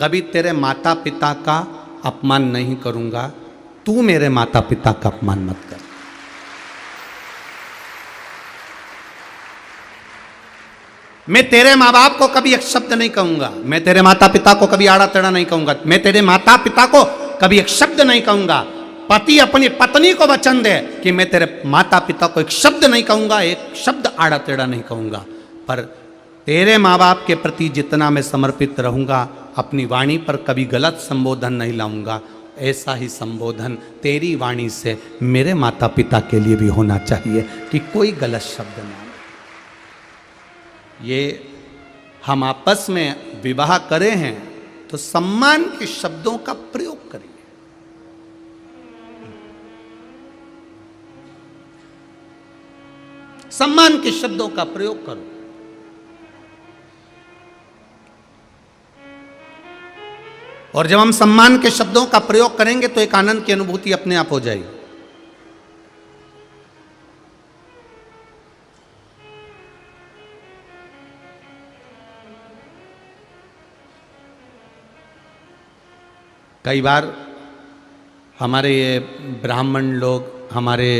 कभी तेरे माता पिता का अपमान नहीं करूंगा, तू मेरे माता पिता का अपमान मत कर। मैं तेरे माँ बाप को कभी एक शब्द नहीं कहूंगा, मैं तेरे माता पिता को कभी आड़ा टेढ़ा नहीं कहूंगा, मैं तेरे माता पिता को कभी एक शब्द नहीं कहूंगा। पति अपनी पत्नी को वचन दे कि मैं तेरे माता पिता को एक शब्द नहीं कहूंगा, एक शब्द आड़ा टेढ़ा नहीं कहूंगा। पर तेरे माँ बाप के प्रति जितना मैं समर्पित रहूँगा, अपनी वाणी पर कभी गलत संबोधन नहीं लाऊंगा, ऐसा ही संबोधन तेरी वाणी से मेरे माता पिता के लिए भी होना चाहिए कि कोई गलत शब्द ना आए। ये हम आपस में विवाह करे हैं तो सम्मान के शब्दों का प्रयोग करिए। सम्मान के शब्दों का प्रयोग करो। और जब हम सम्मान के शब्दों का प्रयोग करेंगे तो एक आनंद की अनुभूति अपने आप हो जाएगी। कई बार हमारे ये ब्राह्मण लोग, हमारे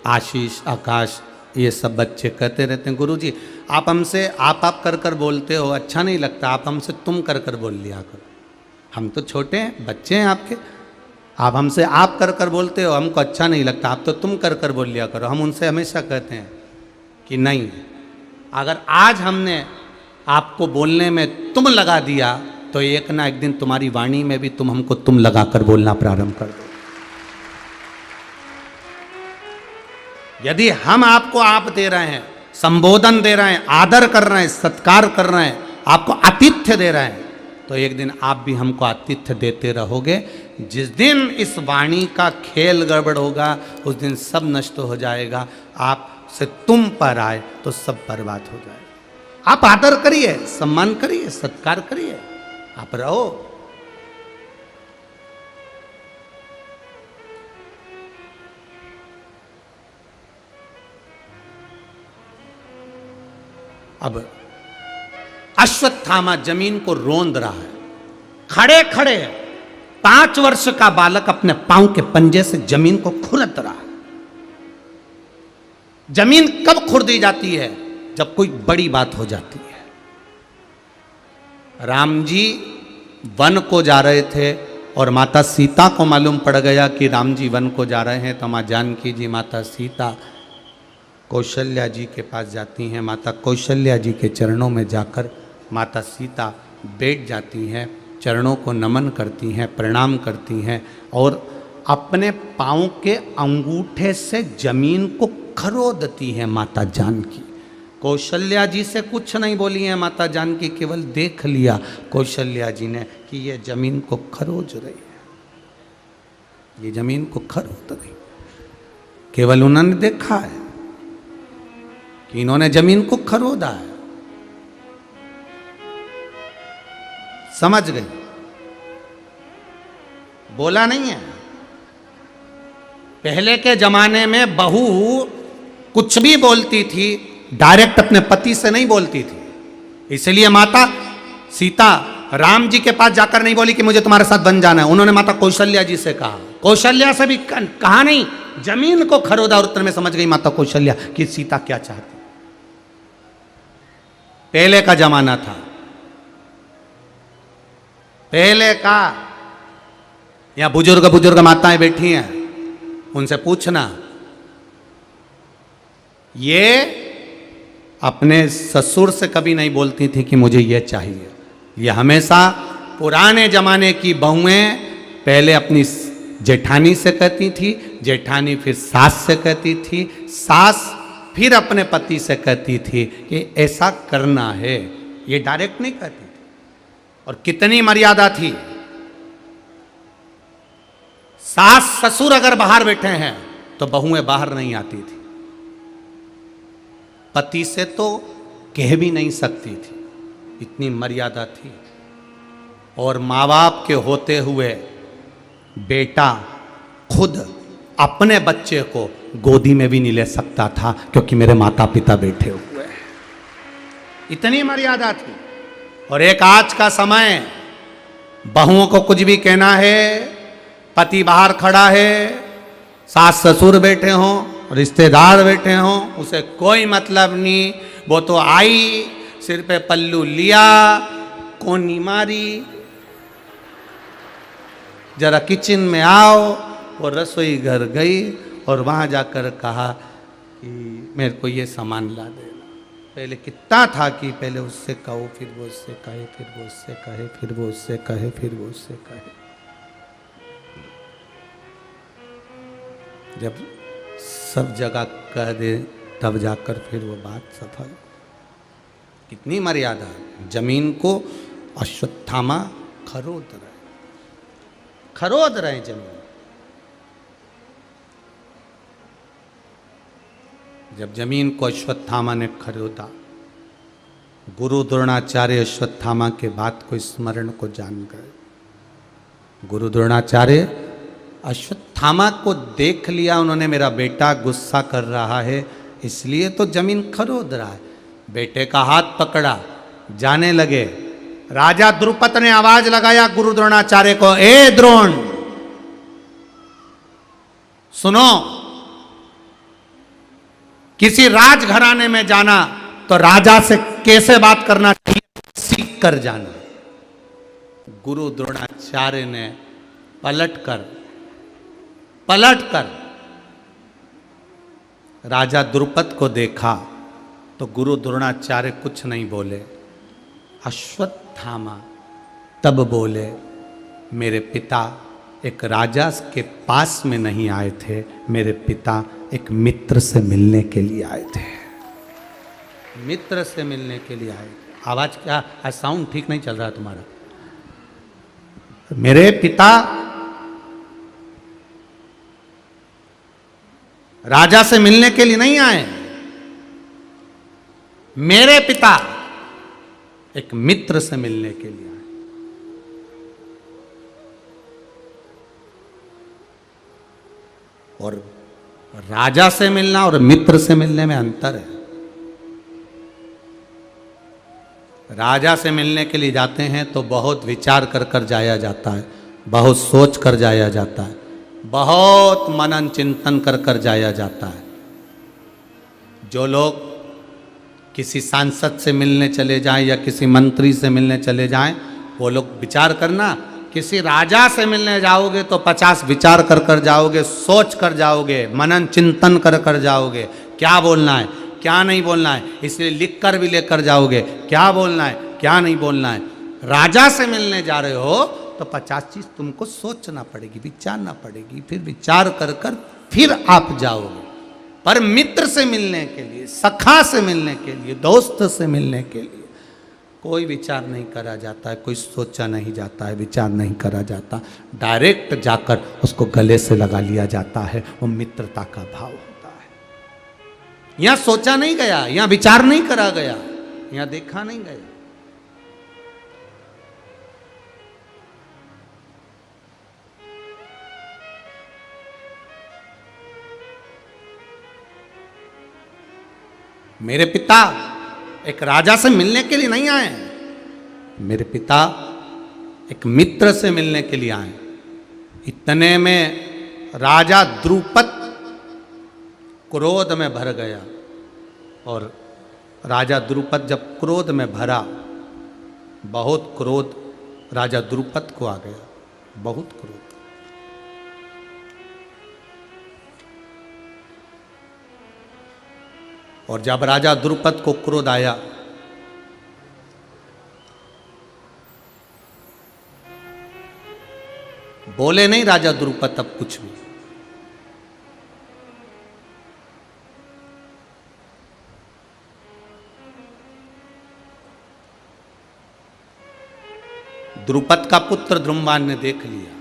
आशीष, आकाश, ये सब बच्चे कहते रहते हैं, गुरुजी आप हमसे आप कर बोलते हो, अच्छा नहीं लगता, आप हमसे तुम कर बोल लिया करो। हम तो छोटे हैं, बच्चे हैं आपके, आप हमसे आप कर बोलते हो, हमको अच्छा नहीं लगता, आप तो तुम कर बोल लिया करो। हम उनसे हमेशा कहते हैं कि नहीं, अगर आज हमने आपको बोलने में तुम लगा दिया तो एक ना एक दिन तुम्हारी वाणी में भी तुम हमको तुम लगा कर बोलना प्रारंभ कर दो। यदि हम आपको आप दे रहे हैं, संबोधन दे रहे हैं, आदर कर रहे हैं, सत्कार कर रहे हैं, आपको आतिथ्य दे रहे हैं, तो एक दिन आप भी हमको आतिथ्य देते रहोगे। जिस दिन इस वाणी का खेल गड़बड़ होगा उस दिन सब नष्ट हो जाएगा। आप से तुम पर आए तो सब बर्बाद हो जाएगा। आप आदर करिए, सम्मान करिए, सत्कार करिए, आप रहो। अब अश्वत्थामा जमीन को रोंद रहा है, खड़े खड़े 5 वर्ष का बालक अपने पांव के पंजे से जमीन को खुरद रहा है। जमीन कब खुरदी जाती है? जब कोई बड़ी बात हो जाती है। राम जी वन को जा रहे थे और माता सीता को मालूम पड़ गया कि राम जी वन को जा रहे हैं, तो माँ जानकी जी, माता सीता कौशल्या जी के पास जाती हैं। माता कौशल्या जी के चरणों में जाकर माता सीता बैठ जाती हैं, चरणों को नमन करती हैं, प्रणाम करती हैं और अपने पाँव के अंगूठे से जमीन को खरोदती हैं माता जानकी। कौशल्या जी से कुछ नहीं बोली है माता जानकी, केवल देख लिया कौशल्या जी ने कि ये जमीन को खरोज रही है, ये जमीन को खरोद रही। केवल उन्होंने देखा है कि इन्होंने जमीन को खरोदा है, समझ गई, बोला नहीं है। पहले के जमाने में बहू कुछ भी बोलती थी डायरेक्ट अपने पति से नहीं बोलती थी, इसलिए माता सीता राम जी के पास जाकर नहीं बोली कि मुझे तुम्हारे साथ बन जाना है। उन्होंने माता कौशल्या जी से कहा, कौशल्या से भी कहा नहीं, जमीन को खरोदा और उतर में समझ गई माता कौशल्या कि सीता क्या चाहती। पहले का जमाना था, पहले का। यहां बुजुर्ग माताएं बैठी हैं, उनसे पूछना, ये अपने ससुर से कभी नहीं बोलती थी कि मुझे ये चाहिए। ये हमेशा पुराने जमाने की बहुएं पहले अपनी जेठानी से कहती थी, जेठानी फिर सास से कहती थी, सास फिर अपने पति से कहती थी कि ऐसा करना है। ये डायरेक्ट नहीं कहती थी। और कितनी मर्यादा थी। सास ससुर अगर बाहर बैठे हैं तो बहुएं बाहर नहीं आती थी। पति से तो कह भी नहीं सकती थी, इतनी मर्यादा थी। और माँ बाप के होते हुए बेटा खुद अपने बच्चे को गोदी में भी नहीं ले सकता था, क्योंकि मेरे माता पिता बैठे हुए हैं। इतनी मर्यादा थी। और एक आज का समय, बहुओं को कुछ भी कहना है, पति बाहर खड़ा है, सास ससुर बैठे हों, रिश्तेदार बैठे हों, उसे कोई मतलब नहीं। वो तो आई, सिर पे पल्लू लिया, कोनी मारी, जरा किचन में आओ, वो रसोई घर गई और वहाँ जाकर कहा कि मेरे को ये सामान ला देना। पहले कितना था कि पहले उससे कहो, फिर वो उससे कहे, फिर वो उससे कहे, फिर वो उससे कहे, फिर वो उससे कहे। जब सब जगह कह दे तब जाकर फिर वो बात सफल। कितनी मर्यादा है। जमीन को अश्वत्थामा खरोद रहे जमीन। जब जमीन को अश्वत्थामा ने खरोदा, गुरु द्रोणाचार्य अश्वत्थामा के बात को स्मरण को जान गए। गुरु द्रोणाचार्य अश्वत्थामा को देख लिया उन्होंने, मेरा बेटा गुस्सा कर रहा है इसलिए तो जमीन खरोद रहा है। बेटे का हाथ पकड़ा, जाने लगे। राजा द्रुपद ने आवाज लगाया गुरु द्रोणाचार्य को, ए द्रोण सुनो, किसी राजघराने में जाना तो राजा से कैसे बात करना चाहिए सीख कर जाना। गुरु द्रोणाचार्य ने पलटकर राजा द्रुपद को देखा तो गुरु द्रोणाचार्य कुछ नहीं बोले। अश्वत्थामा तब बोले, मेरे पिता एक राजा के पास में नहीं आए थे, मेरे पिता एक मित्र से मिलने के लिए आए थे। मित्र से मिलने के लिए आए थे। आवाज क्या, आज साउंड ठीक नहीं चल रहा तुम्हारा। मेरे पिता राजा से मिलने के लिए नहीं आए, मेरे पिता एक मित्र से मिलने के लिए आए। और राजा से मिलना और मित्र से मिलने में अंतर है। राजा से मिलने के लिए जाते हैं तो बहुत विचार कर कर जाया जाता है, बहुत सोच कर जाया जाता है, बहुत मनन चिंतन कर कर जाया जाता है। जो लोग किसी सांसद से मिलने चले जाएं या किसी मंत्री से मिलने चले जाएं, वो लोग विचार करना। किसी राजा से मिलने जाओगे तो 50 विचार कर कर जाओगे, सोच कर जाओगे, मनन चिंतन कर कर जाओगे, क्या बोलना है क्या नहीं बोलना है, इसलिए लिख कर भी लेकर जाओगे क्या बोलना है क्या नहीं बोलना है। राजा से मिलने जा रहे हो तो 50 चीज तुमको सोचना पड़ेगी, विचारना पड़ेगी, फिर विचार कर कर फिर आप जाओगे। पर मित्र से मिलने के लिए, सखा से मिलने के लिए, दोस्त से मिलने के लिए कोई विचार नहीं करा जाता है, कोई सोचा नहीं जाता है, विचार नहीं करा जाता, डायरेक्ट जाकर उसको गले से लगा लिया जाता है। वो मित्रता का भाव होता है। यहां सोचा नहीं गया, यहां विचार नहीं करा गया, यहां देखा नहीं गया। मेरे पिता एक राजा से मिलने के लिए नहीं आए, मेरे पिता एक मित्र से मिलने के लिए आए। इतने में राजा द्रुपद क्रोध में भर गया। और राजा द्रुपद जब क्रोध में भरा, बहुत क्रोध राजा द्रुपद को आ गया, बहुत क्रोध। और जब राजा द्रुपद को क्रोध आया, बोले नहीं राजा द्रुपद तब कुछ भी। द्रुपद का पुत्र द्रुम्बान ने देख लिया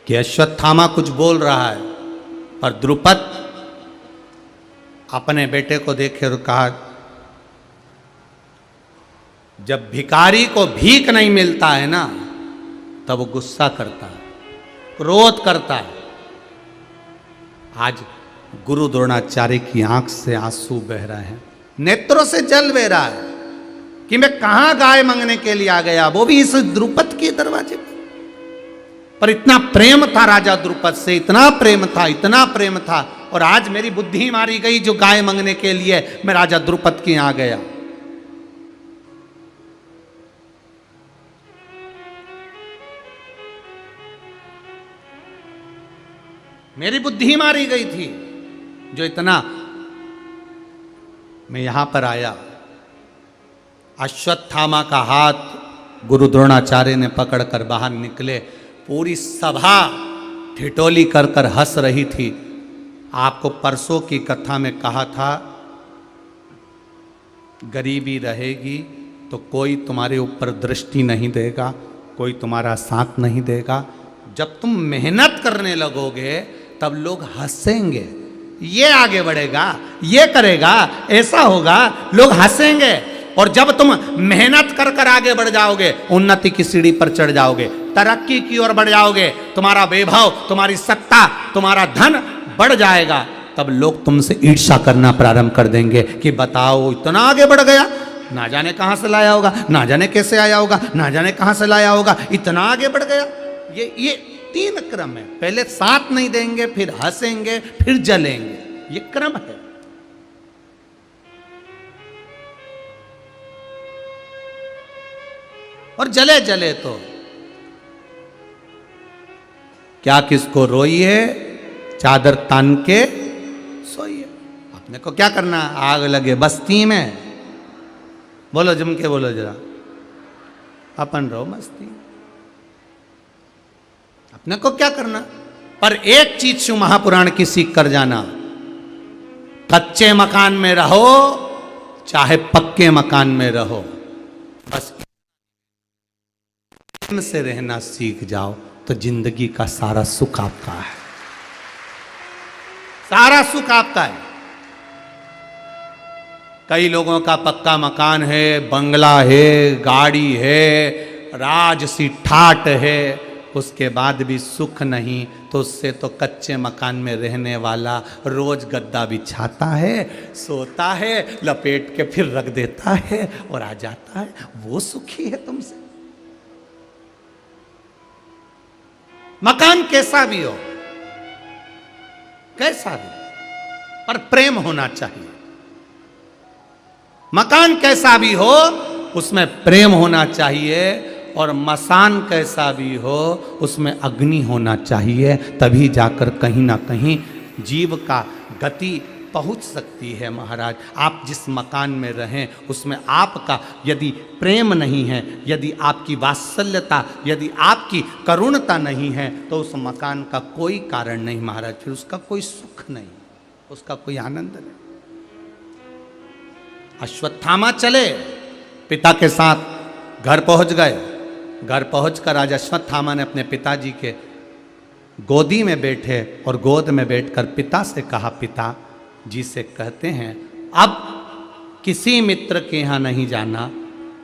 कि अश्वत्थामा कुछ बोल रहा है, पर द्रुपद अपने बेटे को देखे और कहा, जब भिखारी को भीख नहीं मिलता है ना तब वो गुस्सा करता है, क्रोध करता है। आज गुरु द्रोणाचार्य की आंख से आंसू बह रहे हैं, नेत्रों से जल बह रहा है कि मैं कहां गाय मांगने के लिए आ गया, वो भी इस द्रुपद के दरवाजे पर। इतना प्रेम था राजा द्रुपद से, इतना प्रेम था, इतना प्रेम था। और आज मेरी बुद्धि मारी गई जो गाय मांगने के लिए मैं राजा द्रुपद के यहां गया। मेरी बुद्धि मारी गई थी जो इतना मैं यहां पर आया, अश्वत्थामा का हाथ गुरु द्रोणाचार्य ने पकड़कर बाहर निकले। पूरी सभा ठिठोली कर कर हंस रही थी। आपको परसों की कथा में कहा था, गरीबी रहेगी तो कोई तुम्हारे ऊपर दृष्टि नहीं देगा, कोई तुम्हारा साथ नहीं देगा। जब तुम मेहनत करने लगोगे तब लोग हंसेंगे, ये आगे बढ़ेगा, ये करेगा, ऐसा होगा, लोग हंसेंगे। और जब तुम मेहनत कर कर आगे बढ़ जाओगे, उन्नति की सीढ़ी पर चढ़ जाओगे, तरक्की की ओर बढ़ जाओगे, तुम्हारा वैभव, तुम्हारी सत्ता, तुम्हारा धन बढ़ जाएगा, तब लोग तुमसे ईर्ष्या करना प्रारंभ कर देंगे कि बताओ इतना आगे बढ़ गया, ना जाने कहां से लाया होगा, ना जाने कैसे आया होगा, ना जाने कहां से लाया होगा, इतना आगे बढ़ गया। ये 3 क्रम है। पहले साथ नहीं देंगे, फिर हंसेंगे, फिर जलेंगे, ये क्रम है। और जले जले तो क्या किसको रोइए, चादर तान के सोइए। अपने को क्या करना, आग लगे बस्ती में, बोलो जम के बोलो जरा, अपन रहो मस्ती, अपने को क्या करना। पर एक चीज शिव महापुराण की सीख कर जाना, कच्चे मकान में रहो चाहे पक्के मकान में रहो, बस से रहना सीख जाओ तो जिंदगी का सारा सुख आपका है, सारा सुख आपका है। कई लोगों का पक्का मकान है, बंगला है, गाड़ी है, राजसी ठाट है, उसके बाद भी सुख नहीं, तो उससे तो कच्चे मकान में रहने वाला रोज गद्दा बिछाता है, सोता है, लपेट के फिर रख देता है और आ जाता है, वो सुखी है तुमसे। मकान कैसा भी हो, कैसा भी, पर प्रेम होना चाहिए। मकान कैसा भी हो उसमें प्रेम होना चाहिए, और मसान कैसा भी हो उसमें अग्नि होना चाहिए, तभी जाकर कहीं ना कहीं जीव का गति पहुंच सकती है। महाराज, आप जिस मकान में रहें उसमें आपका यदि प्रेम नहीं है, यदि आपकी वात्सल्यता, यदि आपकी करुणता नहीं है, तो उस मकान का कोई कारण नहीं महाराज, फिर उसका कोई सुख नहीं, उसका कोई आनंद नहीं। अश्वत्थामा चले, पिता के साथ घर पहुंच गए। घर पहुंचकर आज अश्वत्थामा ने अपने पिताजी के गोदी में बैठे और गोद में बैठकर पिता से कहा, पिता जी से कहते हैं अब किसी मित्र के यहाँ नहीं जाना,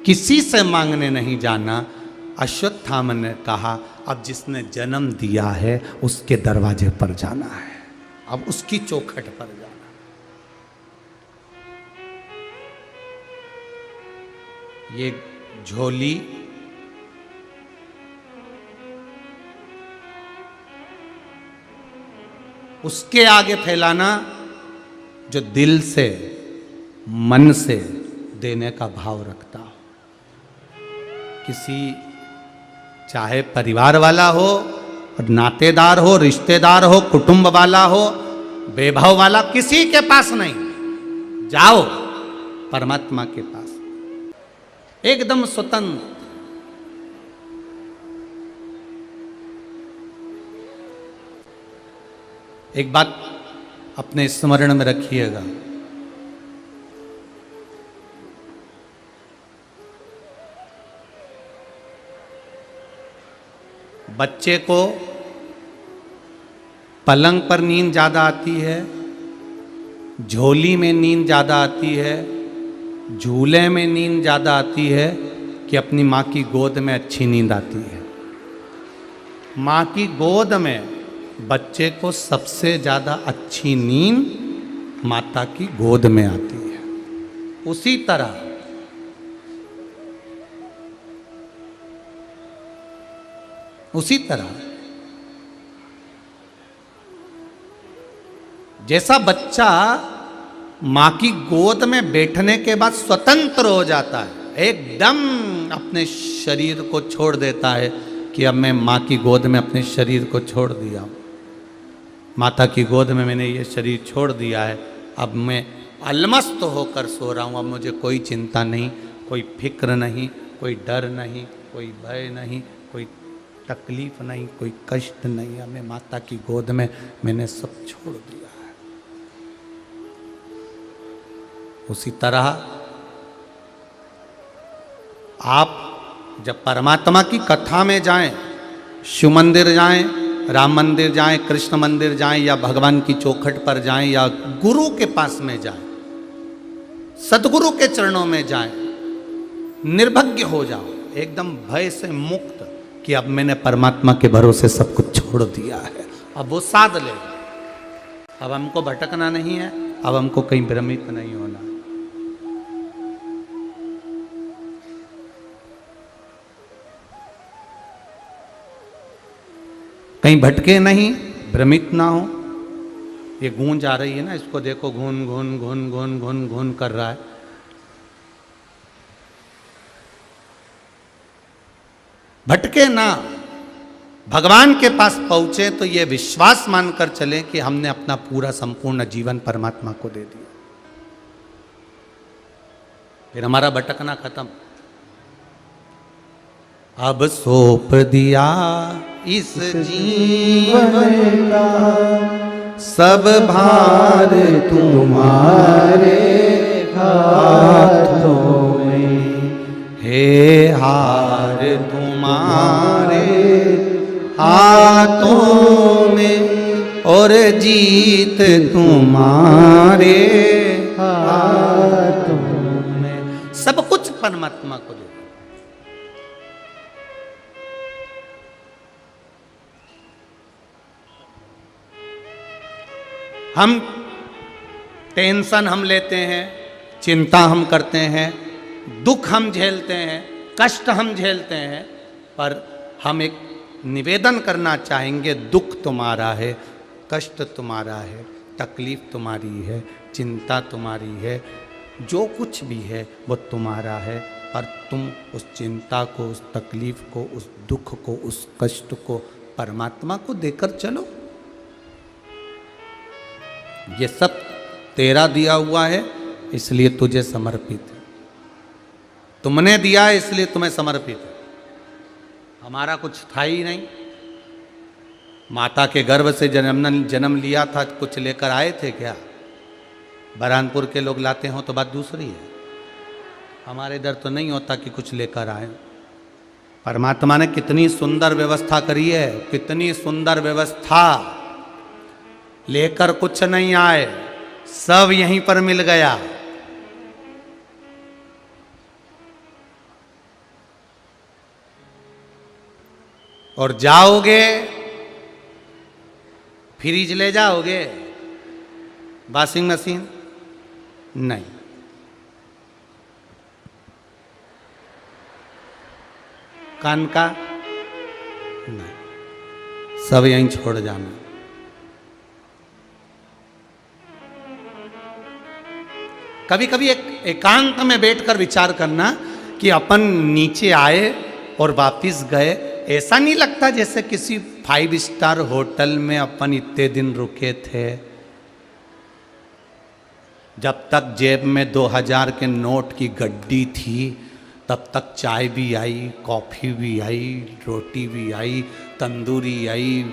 किसी से मांगने नहीं जाना। अश्वत्थामा ने कहा, अब जिसने जन्म दिया है उसके दरवाजे पर जाना है, अब उसकी चौखट पर जाना। ये झोली उसके आगे फैलाना जो दिल से, मन से देने का भाव रखता हो। किसी, चाहे परिवार वाला हो, नातेदार हो, रिश्तेदार हो, कुटुंब वाला हो, वैभव वाला, किसी के पास नहीं, जाओ परमात्मा के पास एकदम स्वतंत्र। एक बात अपने स्मरण में रखिएगा, बच्चे को पलंग पर नींद ज़्यादा आती है, झोली में नींद ज़्यादा आती है, झूले में नींद ज़्यादा आती है कि अपनी माँ की गोद में अच्छी नींद आती है। माँ की गोद में बच्चे को सबसे ज़्यादा अच्छी नींद माता की गोद में आती है। उसी तरह जैसा बच्चा माँ की गोद में बैठने के बाद स्वतंत्र हो जाता है, एकदम अपने शरीर को छोड़ देता है कि अब मैं माँ की गोद में अपने शरीर को छोड़ दिया हूँ, माता की गोद में मैंने ये शरीर छोड़ दिया है, अब मैं अलमस्त होकर सो रहा हूँ। अब मुझे कोई चिंता नहीं, कोई फिक्र नहीं, कोई डर नहीं, कोई भय नहीं, कोई तकलीफ नहीं, कोई कष्ट नहीं। हमें माता की गोद में मैंने सब छोड़ दिया है। उसी तरह आप जब परमात्मा की कथा में जाएं, शिव मंदिर जाएं, राम मंदिर जाएं, कृष्ण मंदिर जाएं, या भगवान की चौखट पर जाएं, या गुरु के पास में जाएं, सदगुरु के चरणों में जाएं, निर्भज्ञ हो जाओ, एकदम भय से मुक्त, कि अब मैंने परमात्मा के भरोसे सब कुछ छोड़ दिया है। अब वो साध ले, अब हमको भटकना नहीं है, अब हमको कहीं भ्रमित नहीं होना। कहीं भटके नहीं, भ्रमित ना हो। ये गूंज आ रही है ना, इसको देखो, घून घून घून घून घून घून कर रहा है। भटके ना, भगवान के पास पहुंचे तो ये विश्वास मानकर चले कि हमने अपना पूरा संपूर्ण जीवन परमात्मा को दे दिया, फिर हमारा भटकना खत्म। अब सौंप दिया इस जीवन का सब भार तुम्हारे हाथों में, हे हार तुम्हारे हाथों में, और जीत तुम्हारे हाथों में। सब कुछ परमात्मा को दे। हम टेंशन हम लेते हैं, चिंता हम करते हैं, दुख हम झेलते हैं, कष्ट हम झेलते हैं, पर हम एक निवेदन करना चाहेंगे, दुख तुम्हारा है, कष्ट तुम्हारा है, तकलीफ तुम्हारी है, चिंता तुम्हारी है, जो कुछ भी है वो तुम्हारा है, पर तुम उस चिंता को, उस तकलीफ को, उस दुख को, उस कष्ट को परमात्मा को देकर चलो। ये सब तेरा दिया हुआ है, इसलिए तुझे समर्पित है। तुमने दिया है इसलिए तुम्हें समर्पित है। हमारा कुछ था ही नहीं। माता के गर्भ से जन्म लिया था, कुछ लेकर आए थे क्या? बरहानपुर के लोग लाते हो तो बात दूसरी है। हमारे इधर तो नहीं होता कि कुछ लेकर आए। परमात्मा ने कितनी सुंदर व्यवस्था करी है, कितनी सुंदर व्यवस्था। लेकर कुछ नहीं आए, सब यहीं पर मिल गया। और जाओगे, फ्रिज ले जाओगे, वॉशिंग मशीन नहीं, कान का नहीं, सब यहीं छोड़ जाना। कभी कभी एकांत में बैठकर विचार करना कि अपन नीचे आए और वापिस गए, ऐसा नहीं लगता जैसे किसी 5 स्टार होटल में अपन इतने दिन रुके थे। जब तक जेब में 2000 के नोट की गड्डी थी, तब तक चाय भी आई, कॉफ़ी भी आई, रोटी भी आई, तंदूरी आई,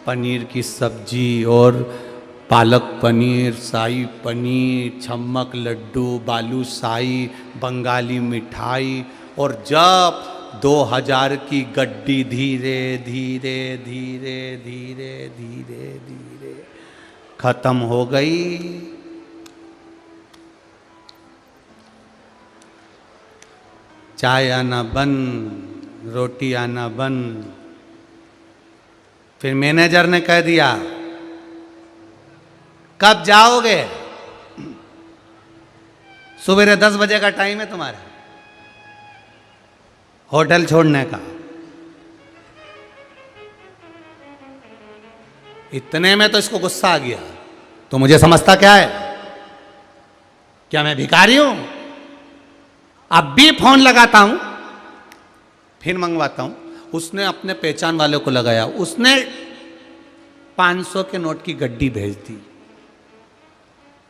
पनीर की सब्जी और पालक पनीर, शाही पनीर, छम्मक लड्डू, बालूशाही, बंगाली मिठाई। और जब 2000 की गड्डी धीरे धीरे धीरे धीरे धीरे धीरे खत्म हो गई, चाय आना बंद, रोटी आना बंद। फिर मैनेजर ने कह दिया, कब जाओगे? सुबह 10 बजे का टाइम है तुम्हारा होटल छोड़ने का। इतने में तो इसको गुस्सा आ गया, तो मुझे समझता क्या है? क्या मैं भिखारी हूं? अब भी फोन लगाता हूं, फिर मंगवाता हूं। उसने अपने पहचान वाले को लगाया, उसने 500 के नोट की गड्डी भेज दी।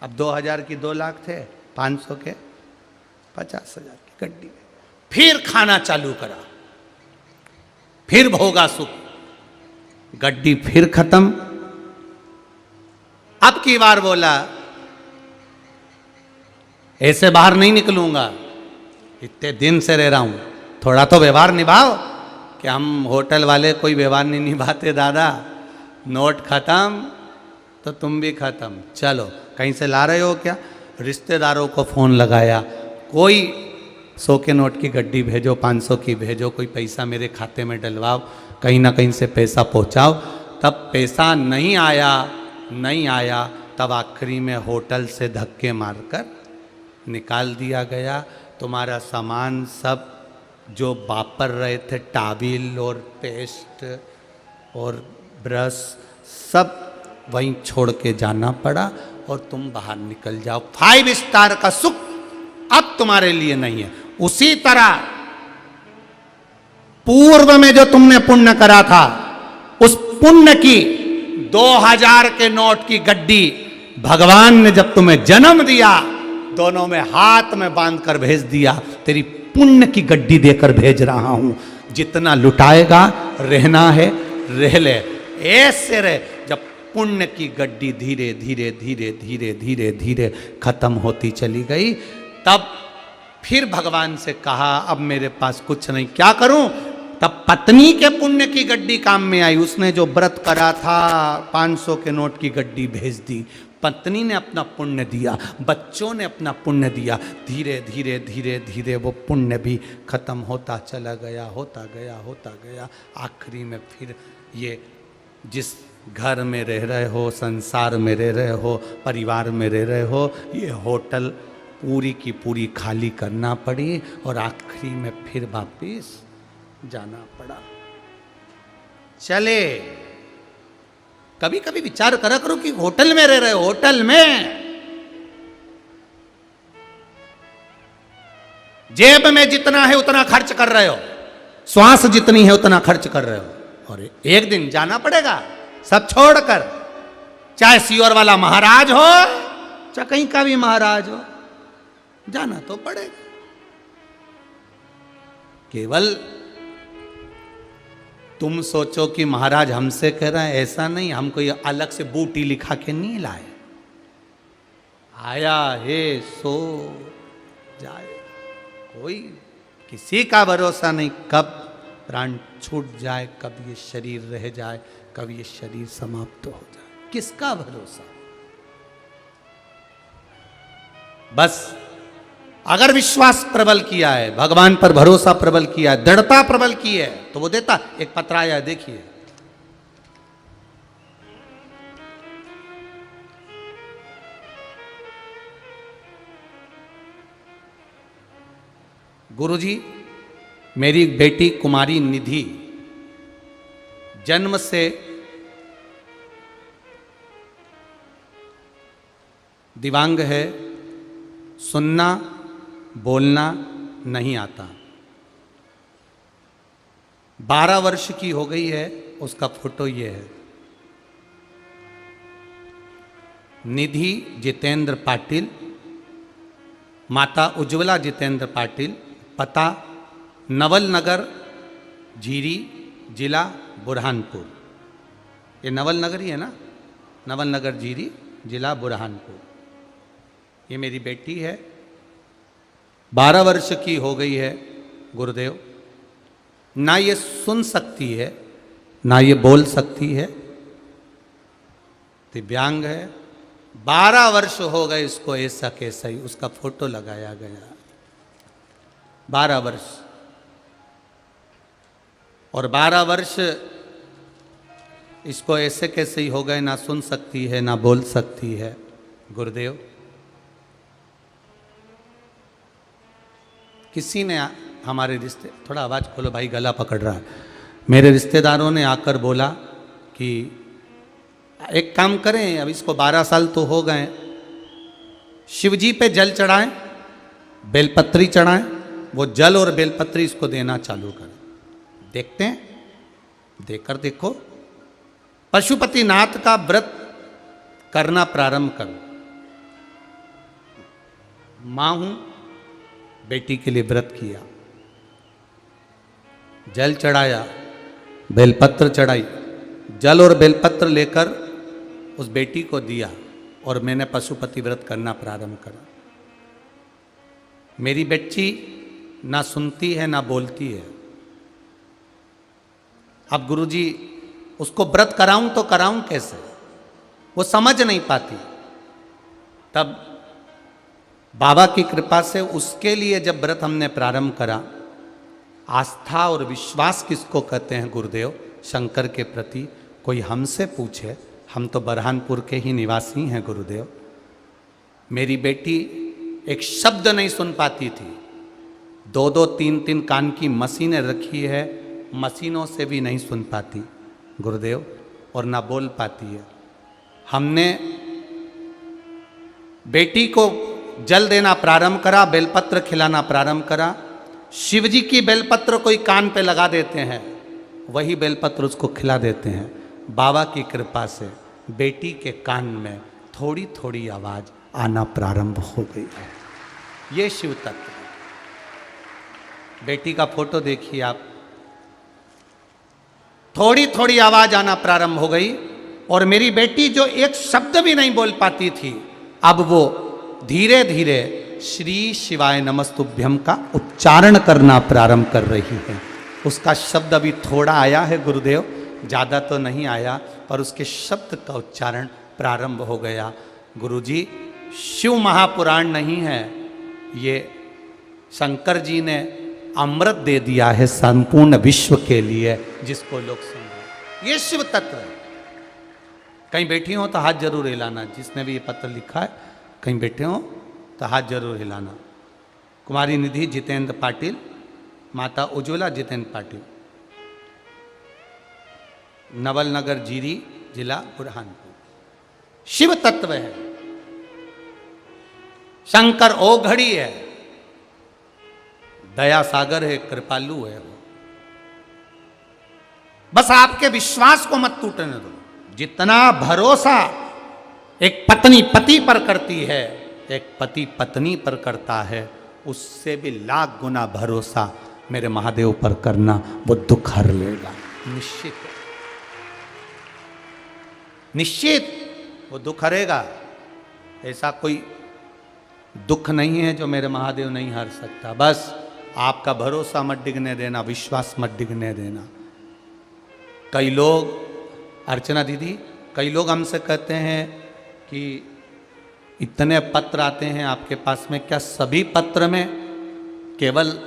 अब 2000 की 2 लाख थे, 500 के 50,000 की गड्डी में फिर खाना चालू करा, फिर भोगा सुख, गड्डी फिर खत्म। अब की बार बोला ऐसे बाहर नहीं निकलूंगा, इतने दिन से रह रहा हूं, थोड़ा तो व्यवहार निभाओ। कि हम होटल वाले कोई व्यवहार नहीं निभाते दादा, नोट खत्म तो तुम भी खत्म, चलो कहीं से ला रहे हो क्या? रिश्तेदारों को फ़ोन लगाया, कोई 100 के नोट की गड्डी भेजो, 500 की भेजो, कोई पैसा मेरे खाते में डलवाओ, कहीं ना कहीं से पैसा पहुंचाओ। तब पैसा नहीं आया, तब आखिरी में होटल से धक्के मारकर निकाल दिया गया। तुम्हारा सामान सब जो वापर रहे थे, टाविल और पेस्ट और ब्रश, सब वहीं छोड़ के जाना पड़ा और तुम बाहर निकल जाओ। 5 स्टार का सुख अब तुम्हारे लिए नहीं है। उसी तरह पूर्व में जो तुमने पुण्य करा था, उस पुण्य की 2000 के नोट की गड्डी भगवान ने जब तुम्हें जन्म दिया, दोनों में हाथ में बांध कर भेज दिया, तेरी पुण्य की गड्डी देकर भेज रहा हूं। जितना लुटाएगा, रहना है रह ले, ऐसे रहे। जब पुण्य की गड्डी धीरे धीरे धीरे धीरे धीरे धीरे खत्म होती चली गई, तब फिर भगवान से कहा अब मेरे पास कुछ नहीं, क्या करूं? तब पत्नी के पुण्य की गड्डी काम में आई। उसने जो व्रत करा था, 500 के नोट की गड्डी भेज दी। पत्नी ने अपना पुण्य दिया, बच्चों ने अपना पुण्य दिया। धीरे धीरे धीरे धीरे वो पुण्य भी खत्म होता चला गया, होता गया। आखिरी में फिर ये जिस घर में रह रहे हो, संसार में रह रहे हो, परिवार में रह रहे हो, ये होटल पूरी की पूरी खाली करना पड़ी और आखिरी में फिर वापिस जाना पड़ा। चले कभी कभी विचार करा करो कि होटल में रह रहे हो, होटल में जेब में जितना है उतना खर्च कर रहे हो, श्वास जितनी है उतना खर्च कर रहे हो, और एक दिन जाना पड़ेगा सब छोड़कर। चाहे सीओर वाला महाराज हो, चाहे कहीं का भी महाराज हो, जाना तो पड़ेगा। केवल तुम सोचो कि महाराज हमसे कह रहे हैं, ऐसा नहीं। हमको ये अलग से बूटी लिखा के नहीं लाए, आया है सो जाए। कोई किसी का भरोसा नहीं, कब प्राण छूट जाए, कब ये शरीर रह जाए, कब ये शरीर समाप्त हो जाए, किसका भरोसा? बस अगर विश्वास प्रबल किया है, भगवान पर भरोसा प्रबल किया है, दृढ़ता प्रबल की है, तो वो देता। एक पत्र आया, देखिए, गुरुजी, मेरी बेटी कुमारी निधि जन्म से दिव्यांग है, सुनना बोलना नहीं आता। 12 वर्ष की हो गई है, उसका फोटो ये है। निधि जितेंद्र पाटिल, माता उज्ज्वला जितेंद्र पाटिल, पता नवल नगर झीरी, जिला बुरहानपुर। ये नवल नगर ही है ना, नवल नगर झीरी, जिला बुरहानपुर। ये मेरी बेटी है, 12 वर्ष की हो गई है गुरुदेव। ना ये सुन सकती है, ना ये बोल सकती है, दिव्यांग है। 12 वर्ष हो गए इसको ऐसा कैसा ही, उसका फोटो लगाया गया। 12 वर्ष, और 12 वर्ष इसको ऐसे कैसे ही हो गए, ना सुन सकती है ना बोल सकती है। गुरुदेव, किसी ने हमारे रिश्ते, थोड़ा आवाज़ खोलो भाई, गला पकड़ रहा है। मेरे रिश्तेदारों ने आकर बोला कि एक काम करें, अब इसको 12 साल तो हो गए, शिवजी पे जल चढ़ाएं, बेलपत्री चढ़ाएं, वो जल और बेलपत्री इसको देना चालू करें। देखते हैं, देकर देखो। पशुपतिनाथ का व्रत करना प्रारंभ करो, माँ हूं, बेटी के लिए व्रत किया, जल चढ़ाया, बेलपत्र चढ़ाई, जल और बेलपत्र लेकर उस बेटी को दिया और मैंने पशुपति व्रत करना प्रारंभ करा। मेरी बच्ची ना सुनती है ना बोलती है। अब गुरुजी उसको व्रत कराऊं तो कराऊं कैसे, वो समझ नहीं पाती। तब बाबा की कृपा से उसके लिए जब व्रत हमने प्रारंभ करा, आस्था और विश्वास किसको कहते हैं गुरुदेव शंकर के प्रति, कोई हमसे पूछे, हम तो बरहानपुर के ही निवासी हैं गुरुदेव। मेरी बेटी एक शब्द नहीं सुन पाती थी, 2-2, 3-3 कान की मशीनें रखी है, मशीनों से भी नहीं सुन पाती गुरुदेव, और ना बोल पाती है। हमने बेटी को जल देना प्रारंभ करा, बेलपत्र खिलाना प्रारंभ करा। शिवजी की बेलपत्र कोई कान पे लगा देते हैं, वही बेलपत्र उसको खिला देते हैं। बाबा की कृपा से बेटी के कान में थोड़ी थोड़ी आवाज आना प्रारंभ हो गई है। ये शिव तत्व। बेटी का फोटो देखिए आप, थोड़ी थोड़ी आवाज आना प्रारंभ हो गई। और मेरी बेटी जो एक शब्द भी नहीं बोल पाती थी, अब वो धीरे धीरे श्री शिवाय नमस्तुभ्यम का उच्चारण करना प्रारंभ कर रही है। उसका शब्द अभी थोड़ा आया है गुरुदेव, ज़्यादा तो नहीं आया, पर उसके शब्द का उच्चारण प्रारंभ हो गया। गुरुजी, शिव महापुराण नहीं है ये, शंकर जी ने अमृत दे दिया है संपूर्ण विश्व के लिए, जिसको लोग समझे। ये शिव तत्व है। कहीं बैठी हो तो हाथ जरूर हिलाना, जिसने भी ये पत्र लिखा है, कहीं बैठे हो तो हाथ जरूर हिलाना। कुमारी निधि जितेंद्र पाटिल, माता उज्ज्वला जितेंद्र पाटिल, नवल नगर जीरी, जिला बुरहानपुर। शिव तत्व है, शंकर ओघड़ी है, दया सागर है, कृपालु है वो। बस आपके विश्वास को मत टूटने दो। जितना भरोसा एक पत्नी पति पर करती है, एक पति पत्नी पर करता है, उससे भी लाख गुना भरोसा मेरे महादेव पर करना, वो दुख हर लेगा निश्चित, निश्चित वो दुख हरेगा। ऐसा कोई दुख नहीं है जो मेरे महादेव नहीं हर सकता। बस आपका भरोसा मत डिगने देना, विश्वास मत डिगने देना। कई लोग, अर्चना दीदी, कई लोग हमसे कहते हैं कि इतने पत्र आते हैं आपके पास में, क्या सभी पत्र में केवल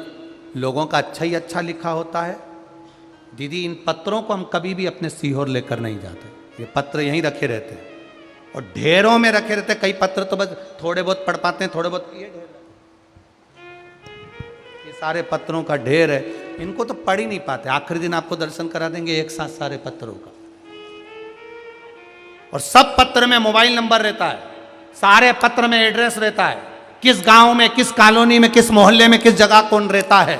लोगों का अच्छा ही अच्छा लिखा होता है? दीदी, इन पत्रों को हम कभी भी अपने सीहोर लेकर नहीं जाते, ये पत्र यहीं रखे रहते हैं और ढेरों में रखे रहते हैं। कई पत्र तो बस थोड़े बहुत पढ़ पाते हैं, थोड़े बहुत, ये ढेर, ये सारे पत्रों का ढेर है, इनको तो पढ़ ही नहीं पाते। आखिरी दिन आपको दर्शन करा देंगे एक साथ सारे पत्रों का, और सब पत्र में मोबाइल नंबर रहता है, सारे पत्र में एड्रेस रहता है, किस गांव में, किस कॉलोनी में, किस मोहल्ले में, किस जगह कौन रहता है,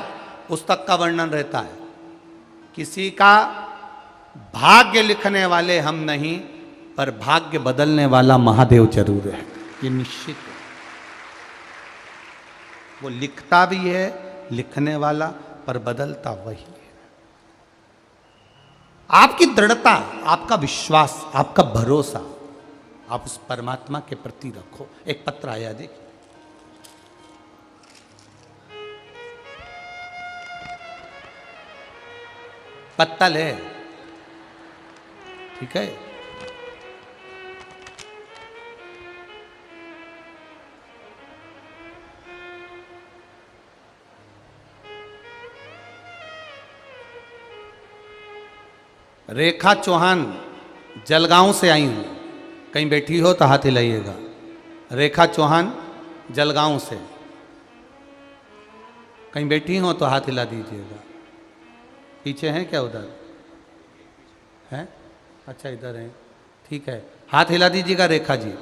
उस तक का वर्णन रहता है। किसी का भाग्य लिखने वाले हम नहीं, पर भाग्य बदलने वाला महादेव जरूर है, ये निश्चित है। वो लिखता भी है, लिखने वाला, पर बदलता वही है। आपकी दृढ़ता, आपका विश्वास, आपका भरोसा आप उस परमात्मा के प्रति रखो। एक पत्र आया, देखिए, पत्तल है, ठीक है। रेखा चौहान जलगांव से आई हूं, कहीं बैठी हो तो हाथ हिलाइएगा। रेखा चौहान जलगांव से, कहीं बैठी हो तो हाथ हिला दीजिएगा। पीछे हैं क्या, उधर हैं? अच्छा, इधर हैं, ठीक है, हाथ हिला दीजिएगा रेखा जी।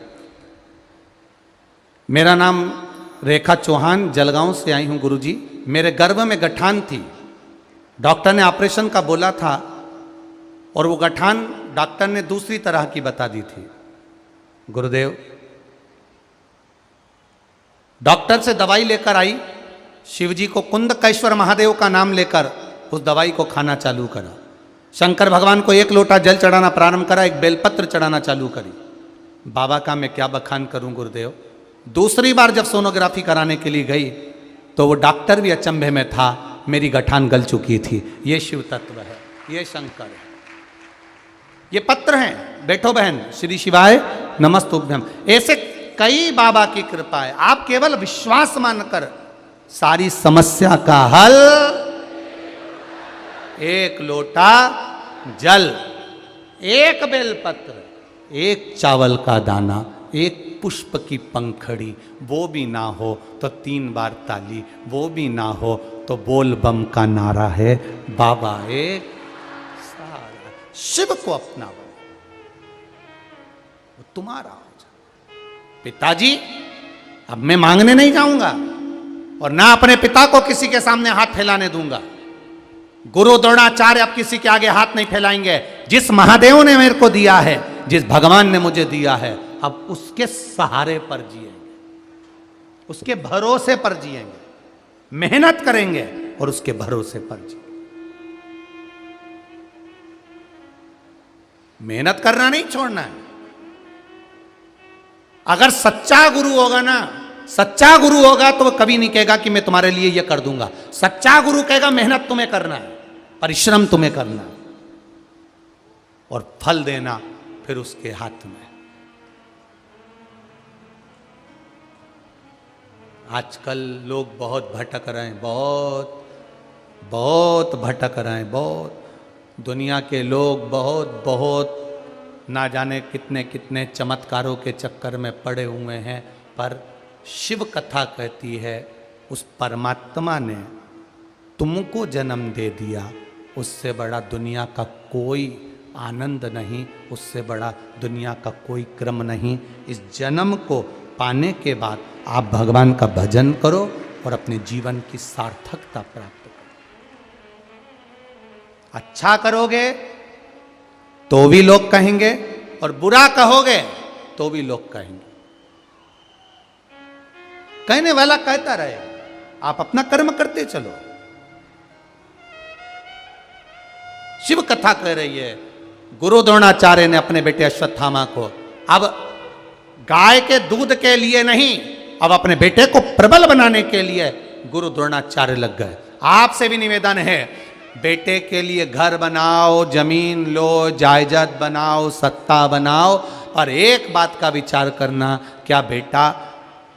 मेरा नाम रेखा चौहान, जलगांव से आई हूं गुरुजी। मेरे गर्भ में गठान थी, डॉक्टर ने ऑपरेशन का बोला था, और वो गठान डॉक्टर ने दूसरी तरह की बता दी थी। गुरुदेव, डॉक्टर से दवाई लेकर आई, शिव जी को कुंदकेश्वर महादेव का नाम लेकर उस दवाई को खाना चालू करा। शंकर भगवान को 1 लोटा जल चढ़ाना प्रारंभ करा, एक बेलपत्र चढ़ाना चालू करी। बाबा का मैं क्या बखान करूं गुरुदेव। दूसरी बार जब सोनोग्राफी कराने के लिए गई तो वो डॉक्टर भी अचंभे में था, मेरी गठान गल चुकी थी। ये शिव तत्व है, ये शंकर है, ये पत्र हैं। बैठो बहन, श्री शिवाय नमस्तुभ्यम। ऐसे कई बाबा की कृपा है। आप केवल विश्वास मानकर सारी समस्या का हल, 1 लोटा जल, 1 बेलपत्र, 1 चावल का दाना, 1 पुष्प की पंखड़ी, वो भी ना हो तो 3 बार ताली, वो भी ना हो तो बोल बम का नारा है। बाबा एक सारा शिव को अपना बनो, वो तुम्हारा हो जाए। पिताजी अब मैं मांगने नहीं जाऊंगा और ना अपने पिता को किसी के सामने हाथ फैलाने दूंगा। गुरु द्रोणाचार्य अब किसी के आगे हाथ नहीं फैलाएंगे। जिस महादेव ने मेरे को दिया है, जिस भगवान ने मुझे दिया है, अब उसके सहारे पर जिएंगे, उसके भरोसे पर जिएंगे, मेहनत करेंगे और उसके भरोसे पर जिएंगे। मेहनत करना नहीं छोड़ना है। अगर सच्चा गुरु होगा ना, सच्चा गुरु होगा तो वो कभी नहीं कहेगा कि मैं तुम्हारे लिए ये कर दूंगा। सच्चा गुरु कहेगा मेहनत तुम्हें करना है, परिश्रम तुम्हें करना है और फल देना फिर उसके हाथ में। आजकल लोग बहुत भटक रहे हैं, बहुत भटक रहे हैं, बहुत। दुनिया के लोग बहुत ना जाने कितने कितने चमत्कारों के चक्कर में पड़े हुए हैं। पर शिव कथा कहती है उस परमात्मा ने तुमको जन्म दे दिया, उससे बड़ा दुनिया का कोई आनंद नहीं, उससे बड़ा दुनिया का कोई क्रम नहीं। इस जन्म को पाने के बाद आप भगवान का भजन करो और अपने जीवन की सार्थकता प्राप्त करो। अच्छा करोगे तो भी लोग कहेंगे और बुरा कहोगे तो भी लोग कहेंगे। कहने वाला कहता रहेगा, आप अपना कर्म करते चलो। शिव कथा कह रही है, गुरु द्रोणाचार्य ने अपने बेटे अश्वत्थामा को अब गाय के दूध के लिए नहीं, अब अपने बेटे को प्रबल बनाने के लिए गुरु द्रोणाचार्य लग गए। आपसे भी निवेदन है, बेटे के लिए घर बनाओ, जमीन लो, जायदाद बनाओ, सत्ता बनाओ, और एक बात का विचार करना, क्या बेटा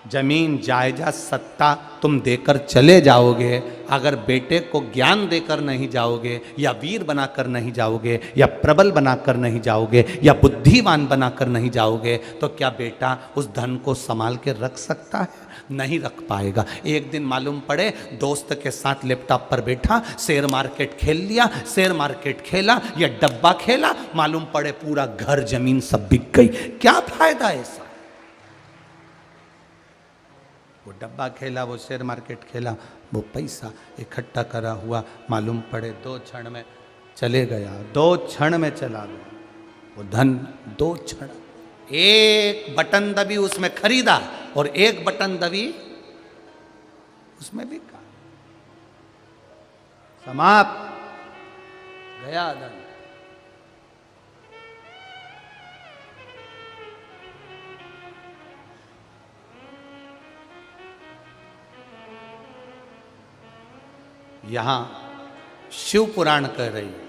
जमीन जायदाद सत्ता तुम देकर चले जाओगे, अगर बेटे को ज्ञान देकर नहीं जाओगे, या वीर बनाकर नहीं जाओगे, या प्रबल बनाकर नहीं जाओगे, या बुद्धिमान बनाकर नहीं जाओगे, तो क्या बेटा उस धन को संभाल के रख सकता है? नहीं रख पाएगा। एक दिन मालूम पड़े दोस्त के साथ लैपटॉप पर बैठा, शेयर मार्केट खेल लिया, शेयर मार्केट खेला या डब्बा खेला, मालूम पड़े पूरा घर जमीन सब बिक गई। क्या फायदा ऐसा? वो डब्बा खेला, वो शेयर मार्केट खेला, वो पैसा इकट्ठा करा हुआ मालूम पड़े 2 क्षण में चले गया, 2 क्षण में चला गया वो धन। 2 क्षण, एक बटन दबी उसमें खरीदा और एक बटन दबी उसमें बिका, समाप्त, गया धन। यहां शिव पुराण कह रही है,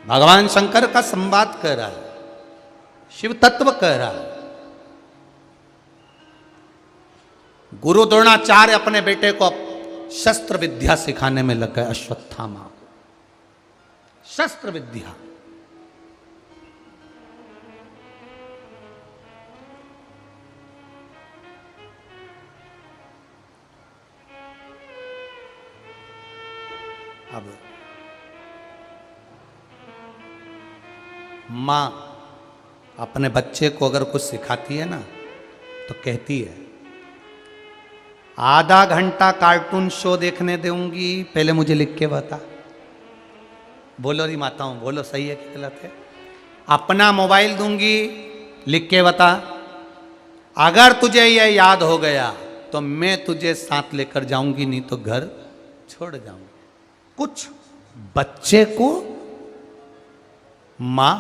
भगवान शंकर का संवाद कह रहा है, शिव तत्व कह रहा है। गुरु द्रोणाचार्य अपने बेटे को शस्त्र विद्या सिखाने में लग गए, अश्वत्थामा को शस्त्र विद्या। अब मां अपने बच्चे को अगर कुछ सिखाती है ना तो कहती है, आधा घंटा कार्टून शो देखने दूंगी, पहले मुझे लिख के बता। बोलो री माताओं, बोलो सही है कि गलत है? अपना मोबाइल दूंगी, लिख के बता। अगर तुझे यह याद हो गया तो मैं तुझे साथ लेकर जाऊंगी, नहीं तो घर छोड़ जाऊंगी। कुछ बच्चे को मां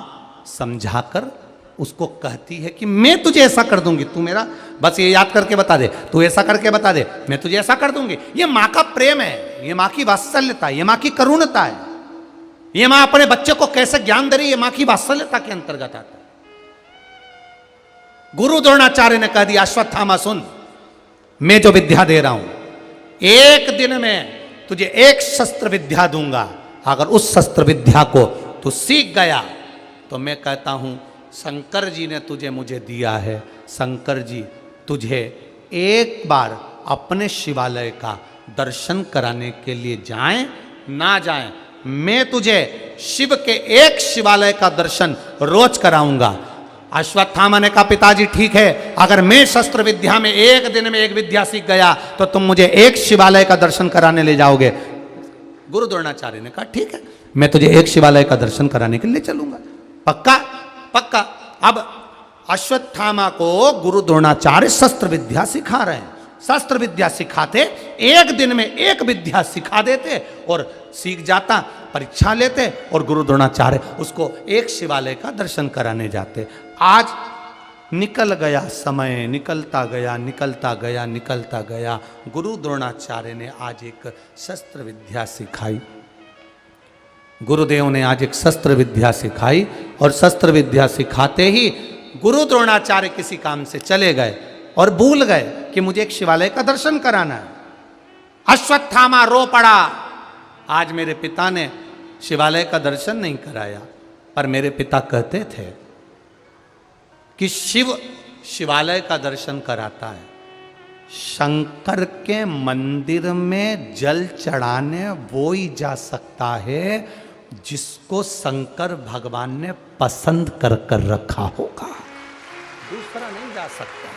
समझाकर उसको कहती है कि मैं तुझे ऐसा कर दूंगी, तू मेरा बस ये याद करके बता दे, तू ऐसा करके बता दे, मैं तुझे ऐसा कर दूंगी। ये मां का प्रेम है, ये मां की वात्सल्यता है, ये मां की करुणता है। ये मां अपने बच्चे को कैसे ज्ञान दे रही है, ये मां की वात्सल्यता के अंतर्गत आता है। गुरु द्रोणाचार्य ने कह दिया, अश्वत्थामा सुन, मैं जो विद्या दे रहा हूं, एक दिन में तुझे एक शस्त्र विद्या दूंगा। अगर उस शस्त्र विद्या को तू सीख गया तो मैं कहता हूं शंकर जी ने तुझे मुझे दिया है। शंकर जी तुझे एक बार अपने शिवालय का दर्शन कराने के लिए जाएं ना जाएं, मैं तुझे शिव के एक शिवालय का दर्शन रोज कराऊंगा। अश्वत्थामा ने कहा, पिताजी ठीक है, अगर मैं शस्त्र विद्या में एक दिन में एक विद्या सीख गया तो तुम मुझे एक शिवालय का दर्शन कराने ले जाओगे। गुरु द्रोणाचार्य ने कहा, ठीक है, मैं तुझे एक शिवालय का दर्शन कराने के लिए चलूंगा। पक्का? पक्का। अब अश्वत्थामा को गुरु द्रोणाचार्य शस्त्र विद्या सिखा रहे हैं। शस्त्र विद्या सिखाते, एक दिन में एक विद्या सिखा देते और सीख जाता, परीक्षा लेते और गुरु द्रोणाचार्य उसको एक शिवालय का दर्शन कराने जाते। आज निकल गया समय, निकलता गया, निकलता गया, निकलता गया। गुरु द्रोणाचार्य ने आज एक शस्त्र विद्या सिखाई। गुरुदेव ने आज एक शस्त्र विद्या सिखाई और शस्त्र विद्या सिखाते ही गुरु द्रोणाचार्य किसी काम से चले गए और भूल गए कि मुझे एक शिवालय का दर्शन कराना है। अश्वत्थामा रो पड़ा, आज मेरे पिता ने शिवालय का दर्शन नहीं कराया। पर मेरे पिता कहते थे कि शिव शिवालय का दर्शन कराता है, शंकर के मंदिर में जल चढ़ाने वो ही जा सकता है जिसको शंकर भगवान ने पसंद कर कर रखा होगा, दूसरा नहीं जा सकता।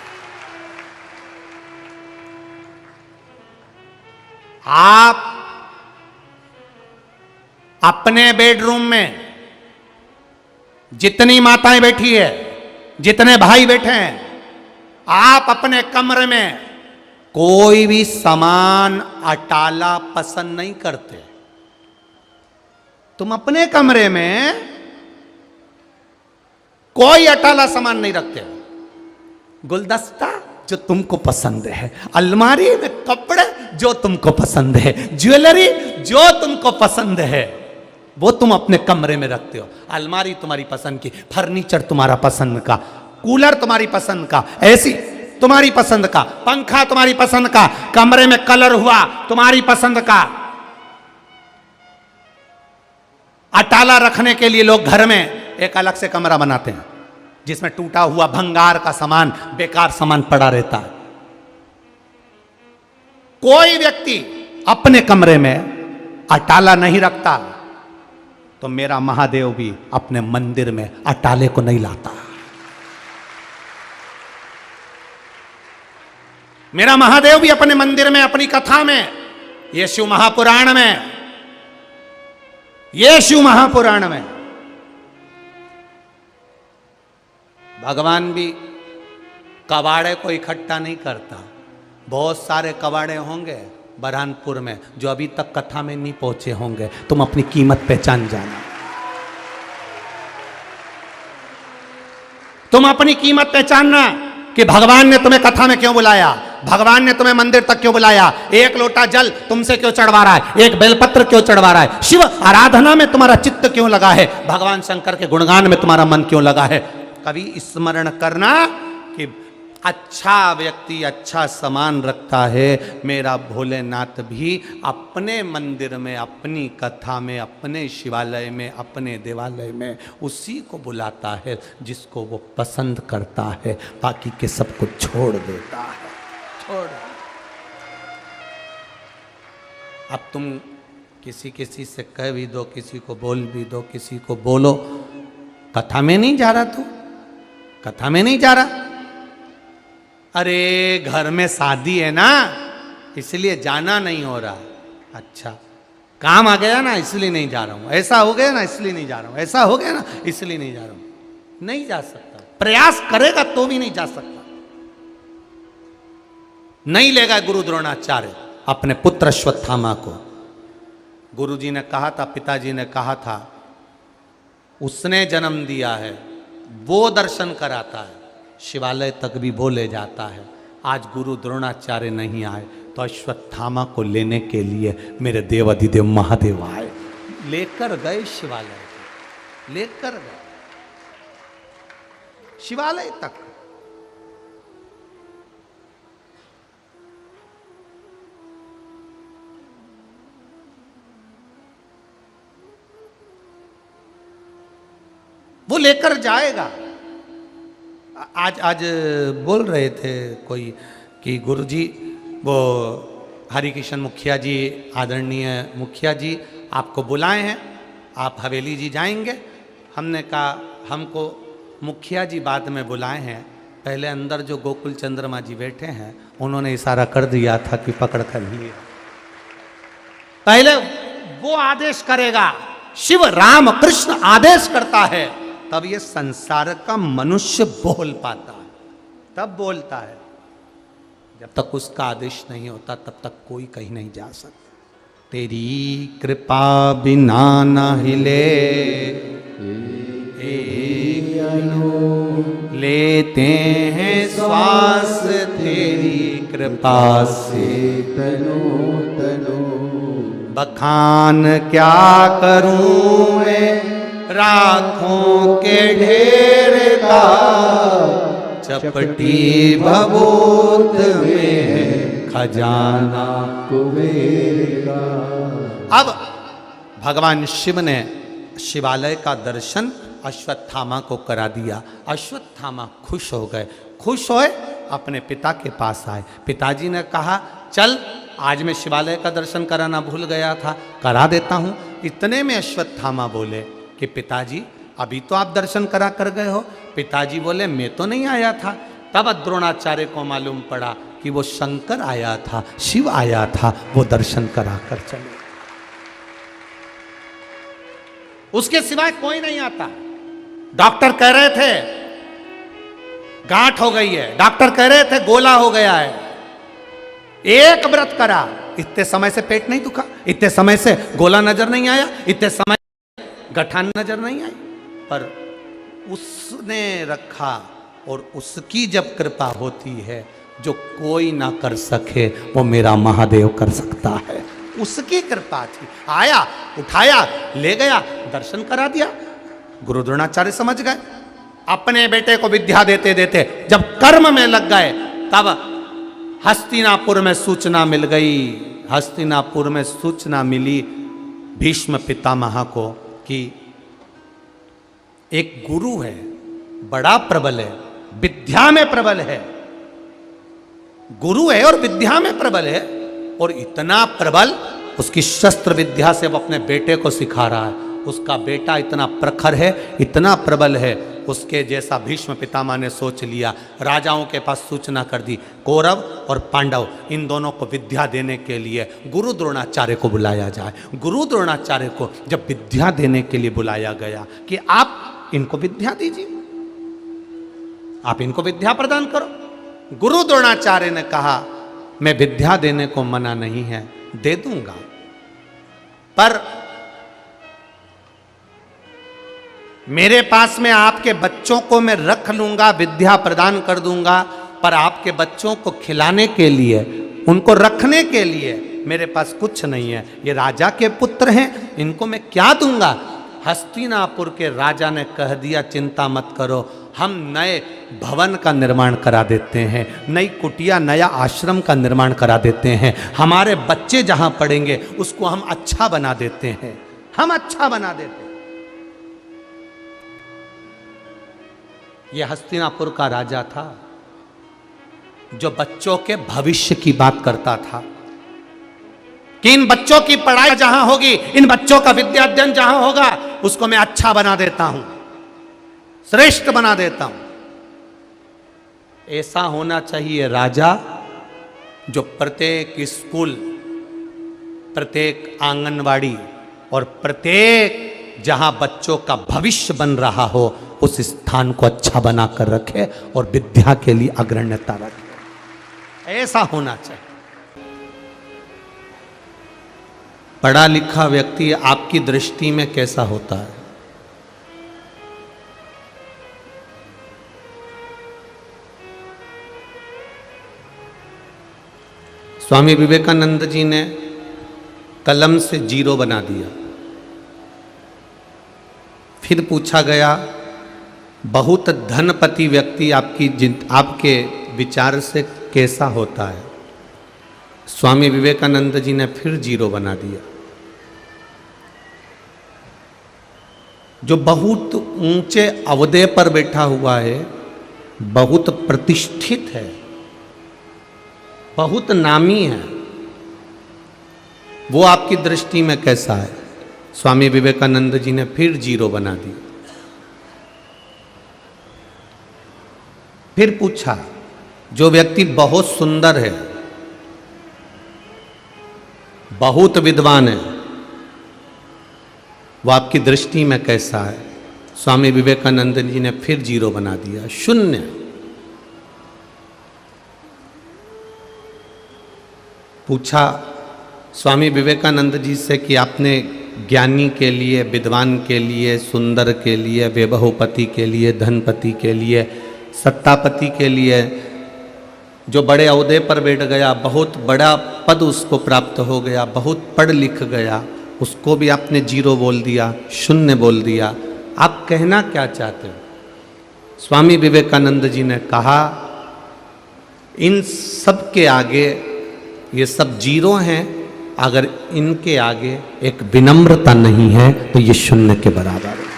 आप अपने बेडरूम में जितनी माताएं बैठी है, जितने भाई बैठे हैं, आप अपने कमरे में कोई भी सामान अटाला पसंद नहीं करते। तुम अपने कमरे में कोई अटाला सामान नहीं रखते हो। गुलदस्ता जो तुमको पसंद है, अलमारी में कपड़े जो तुमको पसंद है, ज्वेलरी जो तुमको पसंद है, वो तुम अपने कमरे में रखते हो। अलमारी तुम्हारी पसंद की, फर्नीचर तुम्हारा पसंद का, कूलर तुम्हारी पसंद का, एसी तुम्हारी पसंद का, पंखा तुम्हारी पसंद का, कमरे में कलर हुआ तुम्हारी पसंद का। अटाला रखने के लिए लोग घर में एक अलग से कमरा बनाते हैं जिसमें टूटा हुआ भंगार का सामान, बेकार सामान पड़ा रहता है। कोई व्यक्ति अपने कमरे में अटाला नहीं रखता तो मेरा महादेव भी अपने मंदिर में अटाले को नहीं लाता। मेरा महादेव भी अपने मंदिर में, अपनी कथा में, ये शिव महापुराण में, ये शिव महापुराण में भगवान भी कबाड़े को इकट्ठा नहीं करता। बहुत सारे कबाड़े होंगे बरहानपुर में जो अभी तक कथा में नहीं पहुंचे होंगे। तुम अपनी कीमत पहचान जाना, तुम अपनी कीमत पहचानना कि भगवान ने तुम्हें कथा में क्यों बुलाया, भगवान ने तुम्हें मंदिर तक क्यों बुलाया, एक लोटा जल तुमसे क्यों चढ़वा रहा है, एक बेलपत्र क्यों चढ़वा रहा है, शिव आराधना में तुम्हारा चित्त क्यों लगा है, भगवान शंकर के गुणगान में तुम्हारा मन क्यों लगा है। कभी स्मरण करना कि अच्छा व्यक्ति अच्छा सामान रखता है, मेरा भोलेनाथ भी अपने मंदिर में, अपनी कथा में, अपने शिवालय में, अपने देवालय में उसी को बुलाता है जिसको वो पसंद करता है, बाकी के सबको छोड़ देता है। छोड़। अब तुम किसी से कह भी दो, किसी को बोल भी दो, किसी को बोलो कथा में नहीं जा रहा, तू कथा में नहीं जा रहा, अरे घर में शादी है ना इसलिए जाना नहीं हो रहा। अच्छा, काम आ गया ना इसलिए नहीं जा रहा हूं, ऐसा हो गया ना इसलिए नहीं जा रहा हूं, ऐसा हो गया ना इसलिए नहीं जा रहा हूं। नहीं जा सकता, प्रयास करेगा तो भी नहीं जा सकता। नहीं ले गए गुरु द्रोणाचार्य अपने पुत्र अश्वत्थामा को। गुरुजी ने कहा था, पिताजी ने कहा था, उसने जन्म दिया है, वो दर्शन कराता है, शिवालय तक भी वो ले जाता है। आज गुरु द्रोणाचार्य नहीं आए तो अश्वत्थामा को लेने के लिए मेरे देव अधिदेव महादेव आए, लेकर गए शिवालय, लेकर गए शिवालय तक। वो लेकर जाएगा। आज बोल रहे थे कोई कि गुरुजी, वो हरिकिशन मुखिया जी, आदरणीय मुखिया जी आपको बुलाए हैं, आप हवेली जी जाएंगे। हमने कहा हमको मुखिया जी बाद में बुलाए हैं, पहले अंदर जो गोकुल चंद्रमा जी बैठे हैं उन्होंने इशारा कर दिया था कि पकड़ कर लिए, पहले वो आदेश करेगा। शिव राम कृष्ण आदेश करता है तब ये संसार का मनुष्य बोल पाता है, तब बोलता है। जब तक उसका आदेश नहीं होता तब तक कोई कहीं नहीं जा सकता। तेरी कृपा बिना न हिले लेते हैं श्वास, तेरी कृपा से तनो तनो। बखान क्या करूं मैं राखों के ढेर का, चपटी भभूत में है खजाना कुबेर का। अब भगवान शिव ने शिवालय का दर्शन अश्वत्थामा को करा दिया। अश्वत्थामा खुश हो गए, खुश होए अपने पिता के पास आए। पिताजी ने कहा चल, आज मैं शिवालय का दर्शन कराना भूल गया था, करा देता हूं। इतने में अश्वत्थामा बोले कि पिताजी अभी तो आप दर्शन करा कर गए हो। पिताजी बोले मैं तो नहीं आया था। तब द्रोणाचार्य को मालूम पड़ा कि वो शंकर आया था, शिव आया था, वो दर्शन करा कर चले। उसके सिवाय कोई नहीं आता। डॉक्टर कह रहे थे गांठ हो गई है, डॉक्टर कह रहे थे गोला हो गया है, एक व्रत करा, इतने समय से पेट नहीं दुखा, इतने समय से गोला नजर नहीं आया, इतने समय गठान नजर नहीं आई, पर उसने रखा। और उसकी जब कृपा होती है, जो कोई ना कर सके वो मेरा महादेव कर सकता है। उसकी कृपा थी, आया, उठाया, ले गया, दर्शन करा दिया। गुरु द्रोणाचार्य समझ गए। अपने बेटे को विद्या देते देते जब कर्म में लग गए, तब हस्तिनापुर में सूचना मिल गई। हस्तिनापुर में सूचना मिली भीष्म पितामह को कि एक गुरु है, बड़ा प्रबल है, विद्या में प्रबल है। गुरु है और विद्या में प्रबल है, और इतना प्रबल उसकी शस्त्र विद्या से वो अपने बेटे को सिखा रहा है। उसका बेटा इतना प्रखर है, इतना प्रबल है, उसके जैसा भीष्म पितामह ने सोच लिया। राजाओं के पास सूचना कर दी, कौरव और पांडव इन दोनों को विद्या देने के लिए गुरु द्रोणाचार्य को बुलाया जाए। गुरु द्रोणाचार्य को जब विद्या देने के लिए बुलाया गया कि आप इनको विद्या दीजिए, आप इनको विद्या प्रदान करो। गुरु द्रोणाचार्य ने कहा मैं विद्या देने को मना नहीं है, दे दूंगा, पर मेरे पास में आपके बच्चों को मैं रख लूंगा, विद्या प्रदान कर दूंगा, पर आपके बच्चों को खिलाने के लिए, उनको रखने के लिए मेरे पास कुछ नहीं है। ये राजा के पुत्र हैं, इनको मैं क्या दूंगा। हस्तिनापुर के राजा ने कह दिया चिंता मत करो, हम नए भवन का निर्माण करा देते हैं, नई कुटिया, नया आश्रम का निर्माण करा देते हैं। हमारे बच्चे जहां पढ़ेंगे उसको हम अच्छा बना देते हैं, हम अच्छा बना देते हैं। यह हस्तिनापुर का राजा था जो बच्चों के भविष्य की बात करता था कि इन बच्चों की पढ़ाई जहां होगी, इन बच्चों का विद्याध्ययन जहां होगा, उसको मैं अच्छा बना देता हूं, श्रेष्ठ बना देता हूं। ऐसा होना चाहिए राजा जो प्रत्येक स्कूल, प्रत्येक आंगनवाड़ी और प्रत्येक जहां बच्चों का भविष्य बन रहा हो उस स्थान को अच्छा बनाकर रखे और विद्या के लिए अग्रण्यता रखे। ऐसा होना चाहिए। पढ़ा लिखा व्यक्ति आपकी दृष्टि में कैसा होता है? स्वामी विवेकानंद जी ने कलम से जीरो बना दिया। फिर पूछा गया, बहुत धनपति व्यक्ति आपके विचार से कैसा होता है? स्वामी विवेकानंद जी ने फिर जीरो बना दिया। जो बहुत ऊंचे अहदे पर बैठा हुआ है, बहुत प्रतिष्ठित है, बहुत नामी है, वो आपकी दृष्टि में कैसा है? स्वामी विवेकानंद जी ने फिर जीरो बना दिया। फिर पूछा, जो व्यक्ति बहुत सुंदर है, बहुत विद्वान है, वो आपकी दृष्टि में कैसा है? स्वामी विवेकानंद जी ने फिर जीरो बना दिया, शून्य। पूछा स्वामी विवेकानंद जी से कि आपने ज्ञानी के लिए, विद्वान के लिए, सुंदर के लिए, वैभवपति के लिए, धनपति के लिए, सत्तापति के लिए, जो बड़े ओहदे पर बैठ गया, बहुत बड़ा पद उसको प्राप्त हो गया, बहुत पढ़ लिख गया, उसको भी आपने जीरो बोल दिया, शून्य बोल दिया। आप कहना क्या चाहते हो? स्वामी विवेकानंद जी ने कहा, इन सब के आगे, ये सब जीरो हैं, अगर इनके आगे एक विनम्रता नहीं है तो ये शून्य के बराबर है।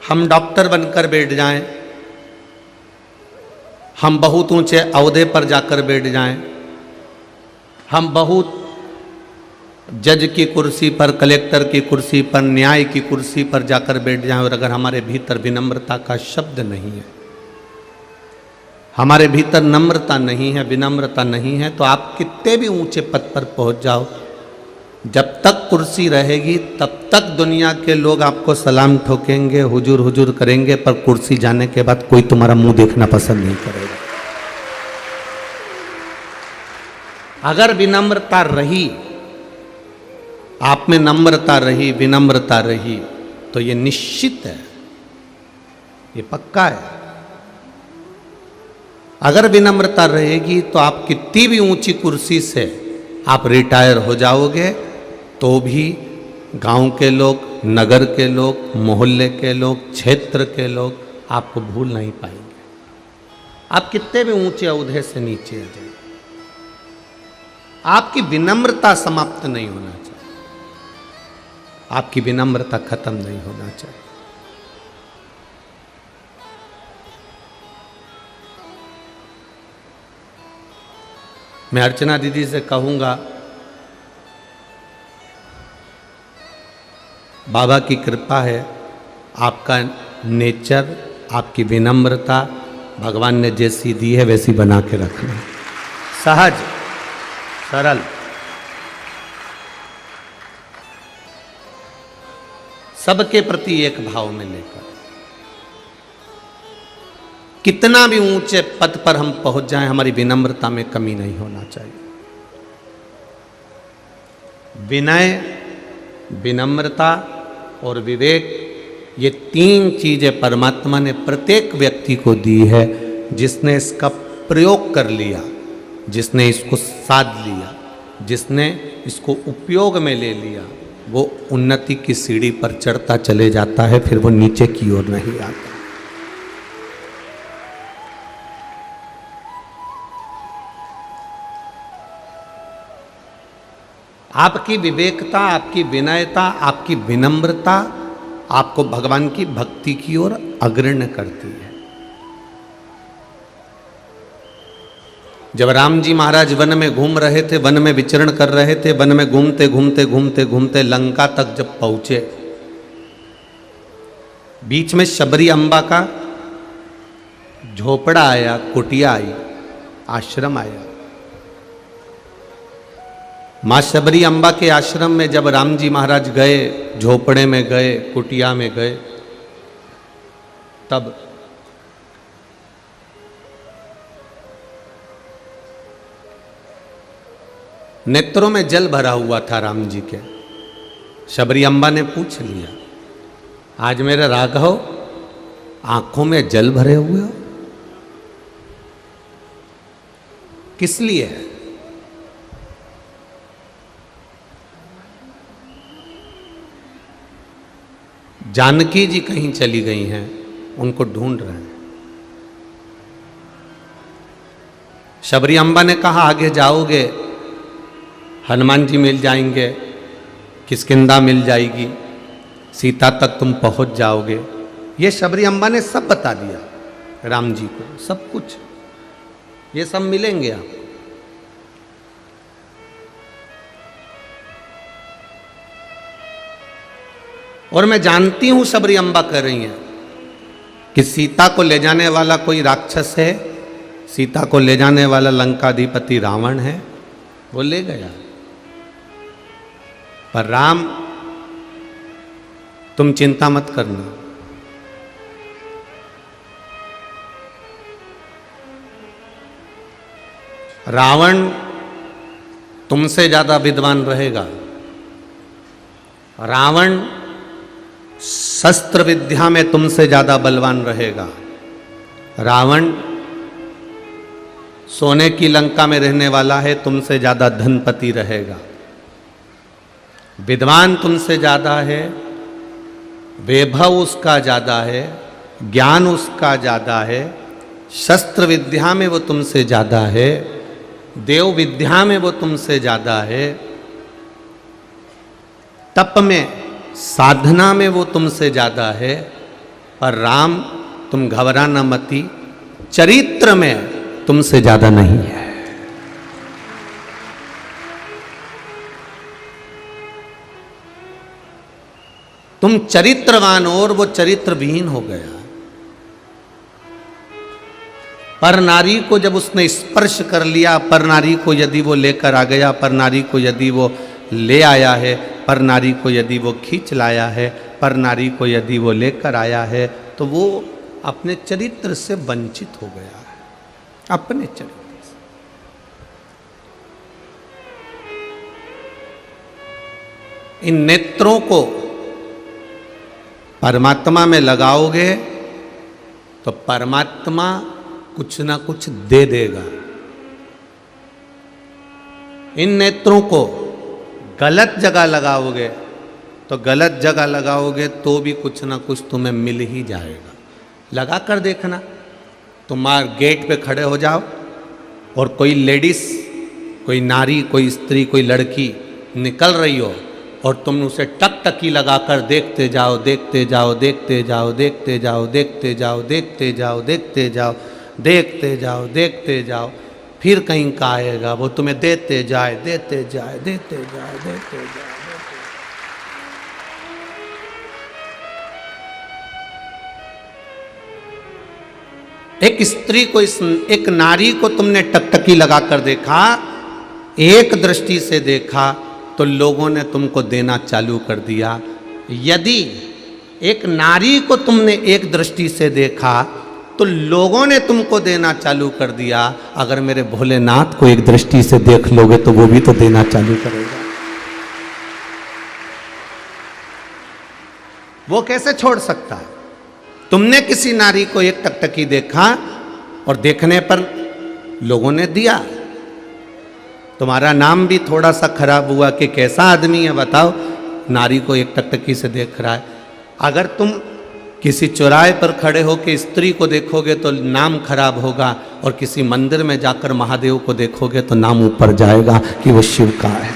हम डॉक्टर बनकर बैठ जाएं, हम बहुत ऊंचे ओहदे पर जाकर बैठ जाएं, हम बहुत जज की कुर्सी पर, कलेक्टर की कुर्सी पर, न्याय की कुर्सी पर जाकर बैठ जाएं, और अगर हमारे भीतर विनम्रता का शब्द नहीं है, हमारे भीतर नम्रता नहीं है, विनम्रता नहीं है, तो आप कितने भी ऊंचे पद पर पहुंच जाओ, जब तक कुर्सी रहेगी तब तक दुनिया के लोग आपको सलाम ठोकेंगे, हुजूर हुजूर करेंगे, पर कुर्सी जाने के बाद कोई तुम्हारा मुंह देखना पसंद नहीं करेगा। अगर विनम्रता रही, आप में नम्रता रही, विनम्रता रही, तो ये निश्चित है, ये पक्का है। अगर विनम्रता रहेगी तो आप कितनी भी ऊंची कुर्सी से आप रिटायर हो जाओगे, तो भी गांव के लोग, नगर के लोग, मोहल्ले के लोग, क्षेत्र के लोग आपको भूल नहीं पाएंगे। आप कितने भी ऊंचे ओहदे से नीचे आ जाए, आपकी विनम्रता समाप्त नहीं होना चाहिए, आपकी विनम्रता खत्म नहीं होना चाहिए। मैं अर्चना दीदी से कहूँगा, बाबा की कृपा है, आपका नेचर, आपकी विनम्रता भगवान ने जैसी दी है वैसी बना के रखना, सहज, सरल, सबके प्रति एक भाव में लेकर। कितना भी ऊंचे पद पर हम पहुंच जाएं, हमारी विनम्रता में कमी नहीं होना चाहिए। विनय, विनम्रता और विवेक, ये तीन चीजें परमात्मा ने प्रत्येक व्यक्ति को दी है। जिसने इसका प्रयोग कर लिया, जिसने इसको साध लिया, जिसने इसको उपयोग में ले लिया, वो उन्नति की सीढ़ी पर चढ़ता चले जाता है, फिर वो नीचे की ओर नहीं आता। आपकी विवेकता, आपकी विनयता, आपकी विनम्रता आपको भगवान की भक्ति की ओर अग्रणी करती है। जब राम जी महाराज वन में घूम रहे थे, वन में विचरण कर रहे थे, वन में घूमते घूमते घूमते घूमते लंका तक जब पहुंचे, बीच में शबरी अम्बा का झोपड़ा आया, कुटिया आई, आश्रम आया। माँ शबरी अम्बा के आश्रम में जब राम जी महाराज गए, झोपड़े में गए, कुटिया में गए, तब नेत्रों में जल भरा हुआ था राम जी के। शबरी अम्बा ने पूछ लिया, आज मेरे राघव आंखों में जल भरे हुए हो, किस लिए है? जानकी जी कहीं चली गई हैं, उनको ढूंढ रहे हैं। शबरी अम्बा ने कहा, आगे जाओगे हनुमान जी मिल जाएंगे, किष्किंधा मिल जाएगी, सीता तक तुम पहुंच जाओगे। ये शबरी अम्बा ने सब बता दिया राम जी को, सब कुछ, ये सब मिलेंगे आप। और मैं जानती हूं शबरी अम्बा कर रही हैं कि सीता को ले जाने वाला कोई राक्षस है, सीता को ले जाने वाला लंकाधिपति रावण है, वो ले गया। पर राम, तुम चिंता मत करना, रावण तुमसे ज्यादा विद्वान रहेगा। रावण शस्त्र विद्या में तुमसे ज्यादा बलवान रहेगा। रावण सोने की लंका में रहने वाला है, तुमसे ज्यादा धनपति रहेगा। विद्वान तुमसे ज्यादा है, वैभव उसका ज्यादा है, ज्ञान उसका ज्यादा है, शस्त्र विद्या में वो तुमसे ज्यादा है, देव विद्या में वो तुमसे ज्यादा है, तप में, साधना में वो तुमसे ज्यादा है। पर राम, तुम घबराना मती, चरित्र में तुमसे ज्यादा नहीं है। तुम चरित्रवान हो और वो चरित्रविहीन हो गया। पर नारी को जब उसने स्पर्श कर लिया, पर नारी को यदि वो लेकर आ गया, पर नारी को यदि वो ले आया है, पर नारी को यदि वो खींच लाया है, पर नारी को यदि वो लेकर आया है, तो वो अपने चरित्र से वंचित हो गया है, अपने चरित्र से। इन नेत्रों को परमात्मा में लगाओगे तो परमात्मा कुछ ना कुछ दे देगा। इन नेत्रों को गलत जगह लगाओगे तो गलत जगह लगाओगे तो भी कुछ ना कुछ तुम्हें मिल ही जाएगा। लगा कर देखना, तुम गेट पे खड़े हो जाओ और कोई लेडीज, कोई नारी, कोई स्त्री, कोई लड़की निकल रही हो और तुम उसे टकटकी लगाकर देखते जाओ, देखते जाओ, देखते जाओ, देखते जाओ, देखते जाओ, देखते जाओ, देखते जाओ, देखते जाओ, देखते जाओ, फिर कहीं का आएगा, वो तुम्हें देते जाए, देते जाए, देते जाए, देते जाए। एक स्त्री को, एक नारी को तुमने टकटकी लगाकर देखा, एक दृष्टि से देखा, तो लोगों ने तुमको देना चालू कर दिया। यदि एक नारी को तुमने एक दृष्टि से देखा तो लोगों ने तुमको देना चालू कर दिया। अगर मेरे भोलेनाथ को एक दृष्टि से देख लोगे तो वो भी तो देना चालू करेगा। वो कैसे छोड़ सकता है? तुमने किसी नारी को एक टकटकी देखा और देखने पर लोगों ने दिया, तुम्हारा नाम भी थोड़ा सा खराब हुआ कि कैसा आदमी है बताओ, नारी को एक टकटकी से देख रहा है। अगर तुम किसी चौराहे पर खड़े होकर स्त्री को देखोगे तो नाम खराब होगा, और किसी मंदिर में जाकर महादेव को देखोगे तो नाम ऊपर जाएगा कि वो शिव का है।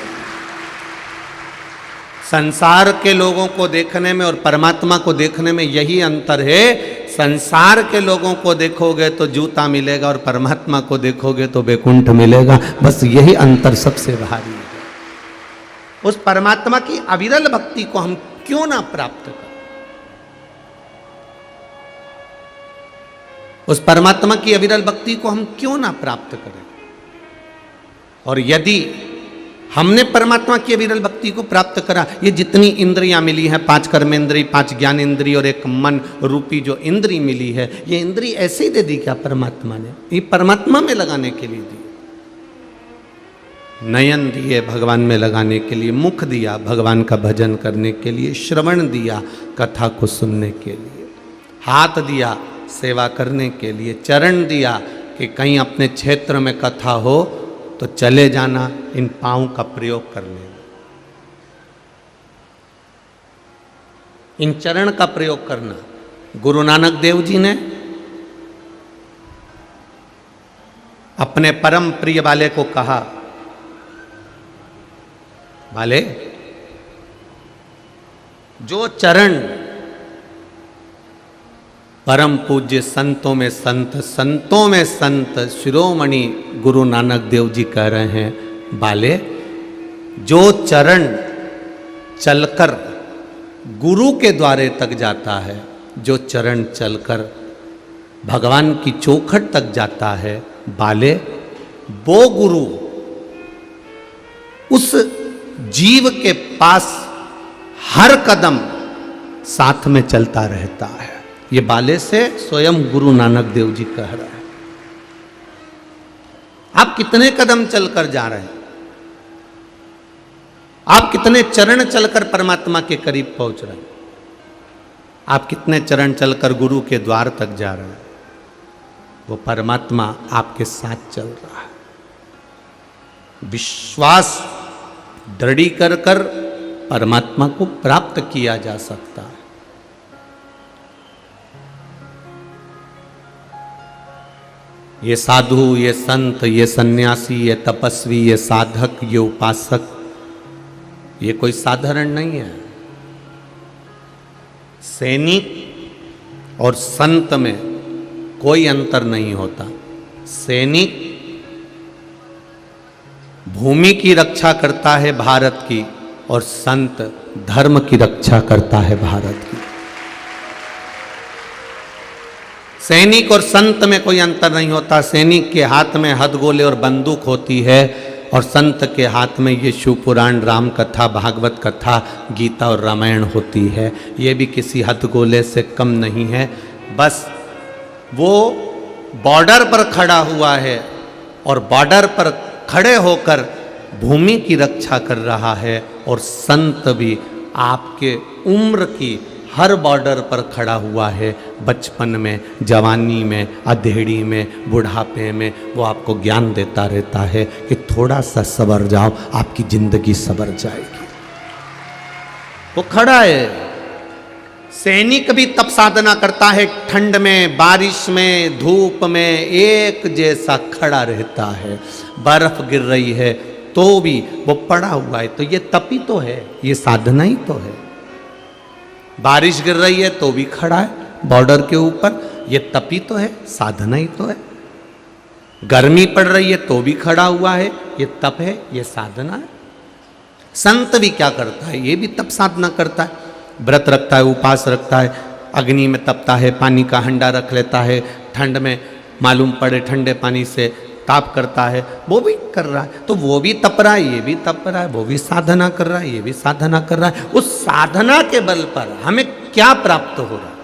संसार के लोगों को देखने में और परमात्मा को देखने में यही अंतर है। संसार के लोगों को देखोगे तो जूता मिलेगा और परमात्मा को देखोगे तो वैकुंठ मिलेगा। बस यही अंतर सबसे भारी है। उस परमात्मा की अविरल भक्ति को हम क्यों ना प्राप्त करें? उस परमात्मा की अविरल भक्ति को हम क्यों ना प्राप्त करें? और यदि हमने परमात्मा की विरल भक्ति को प्राप्त करा। ये जितनी इंद्रियां मिली हैं, 5 कर्मेंद्री, 5 ज्ञान इंद्री और एक मन रूपी जो इंद्री मिली है, ये इंद्री ऐसे ही दे दी क्या परमात्मा ने? ये परमात्मा में लगाने के लिए दी। नयन दिए भगवान में लगाने के लिए, मुख दिया भगवान का भजन करने के लिए, श्रवण दिया कथा को सुनने के लिए, हाथ दिया सेवा करने के लिए, चरण दिया कि कहीं अपने क्षेत्र में कथा हो तो चले जाना, इन पाँव का प्रयोग कर लेना, इन चरण का प्रयोग करना। गुरु नानक देव जी ने अपने परम प्रिय वाले को कहा, वाले जो चरण परम पूज्य संतों में संत, संतों में संत शिरोमणि गुरु नानक देव जी कह रहे हैं, बाले जो चरण चलकर गुरु के द्वारे तक जाता है, जो चरण चलकर भगवान की चौखट तक जाता है, बाले वो गुरु उस जीव के पास हर कदम साथ में चलता रहता है। ये बाले से स्वयं गुरु नानक देव जी कह रहे हैं। आप कितने कदम चलकर जा रहे हैं? आप कितने चरण चलकर परमात्मा के करीब पहुंच रहे हैं? आप कितने चरण चलकर गुरु के द्वार तक जा रहे हैं? वो परमात्मा आपके साथ चल रहा है। विश्वास दृढ़ी कर कर परमात्मा को प्राप्त किया जा सकता है। ये साधु, ये संत, ये सन्यासी, ये तपस्वी, ये साधक, ये उपासक, ये कोई साधारण नहीं है। सैनिक और संत में कोई अंतर नहीं होता। सैनिक भूमि की रक्षा करता है भारत की, और संत धर्म की रक्षा करता है भारत की। सैनिक और संत में कोई अंतर नहीं होता। सैनिक के हाथ में हथगोले और बंदूक होती है, और संत के हाथ में ये शिव पुराण, राम कथा, भागवत कथा, गीता और रामायण होती है। ये भी किसी हथगोले से कम नहीं है। बस वो बॉर्डर पर खड़ा हुआ है, और बॉर्डर पर खड़े होकर भूमि की रक्षा कर रहा है, और संत भी आपके उम्र की हर बॉर्डर पर खड़ा हुआ है। बचपन में, जवानी में, अधेड़ी में, बुढ़ापे में वो आपको ज्ञान देता रहता है कि थोड़ा सा सबर जाओ, आपकी जिंदगी सबर जाएगी। वो खड़ा है। सैनिक भी तप साधना करता है, ठंड में, बारिश में, धूप में, एक जैसा खड़ा रहता है। बर्फ गिर रही है तो भी वो पड़ा हुआ है, तो ये तप ही तो है, ये साधना ही तो है। बारिश गिर रही है तो भी खड़ा है बॉर्डर के ऊपर, ये तप ही तो है, साधना ही तो है। गर्मी पड़ रही है तो भी खड़ा हुआ है, ये तप है, ये साधना है। संत भी क्या करता है? ये भी तप साधना करता है। व्रत रखता है, उपास रखता है, अग्नि में तपता है, पानी का हंडा रख लेता है, ठंड में मालूम पड़े ठंडे पानी से ताप करता है, वो भी कर रहा है। तो वो भी तप रहा है, ये भी तप रहा है, वो भी साधना कर रहा है, ये भी साधना कर रहा है। उस साधना के बल पर हमें क्या प्राप्त हो रहा है?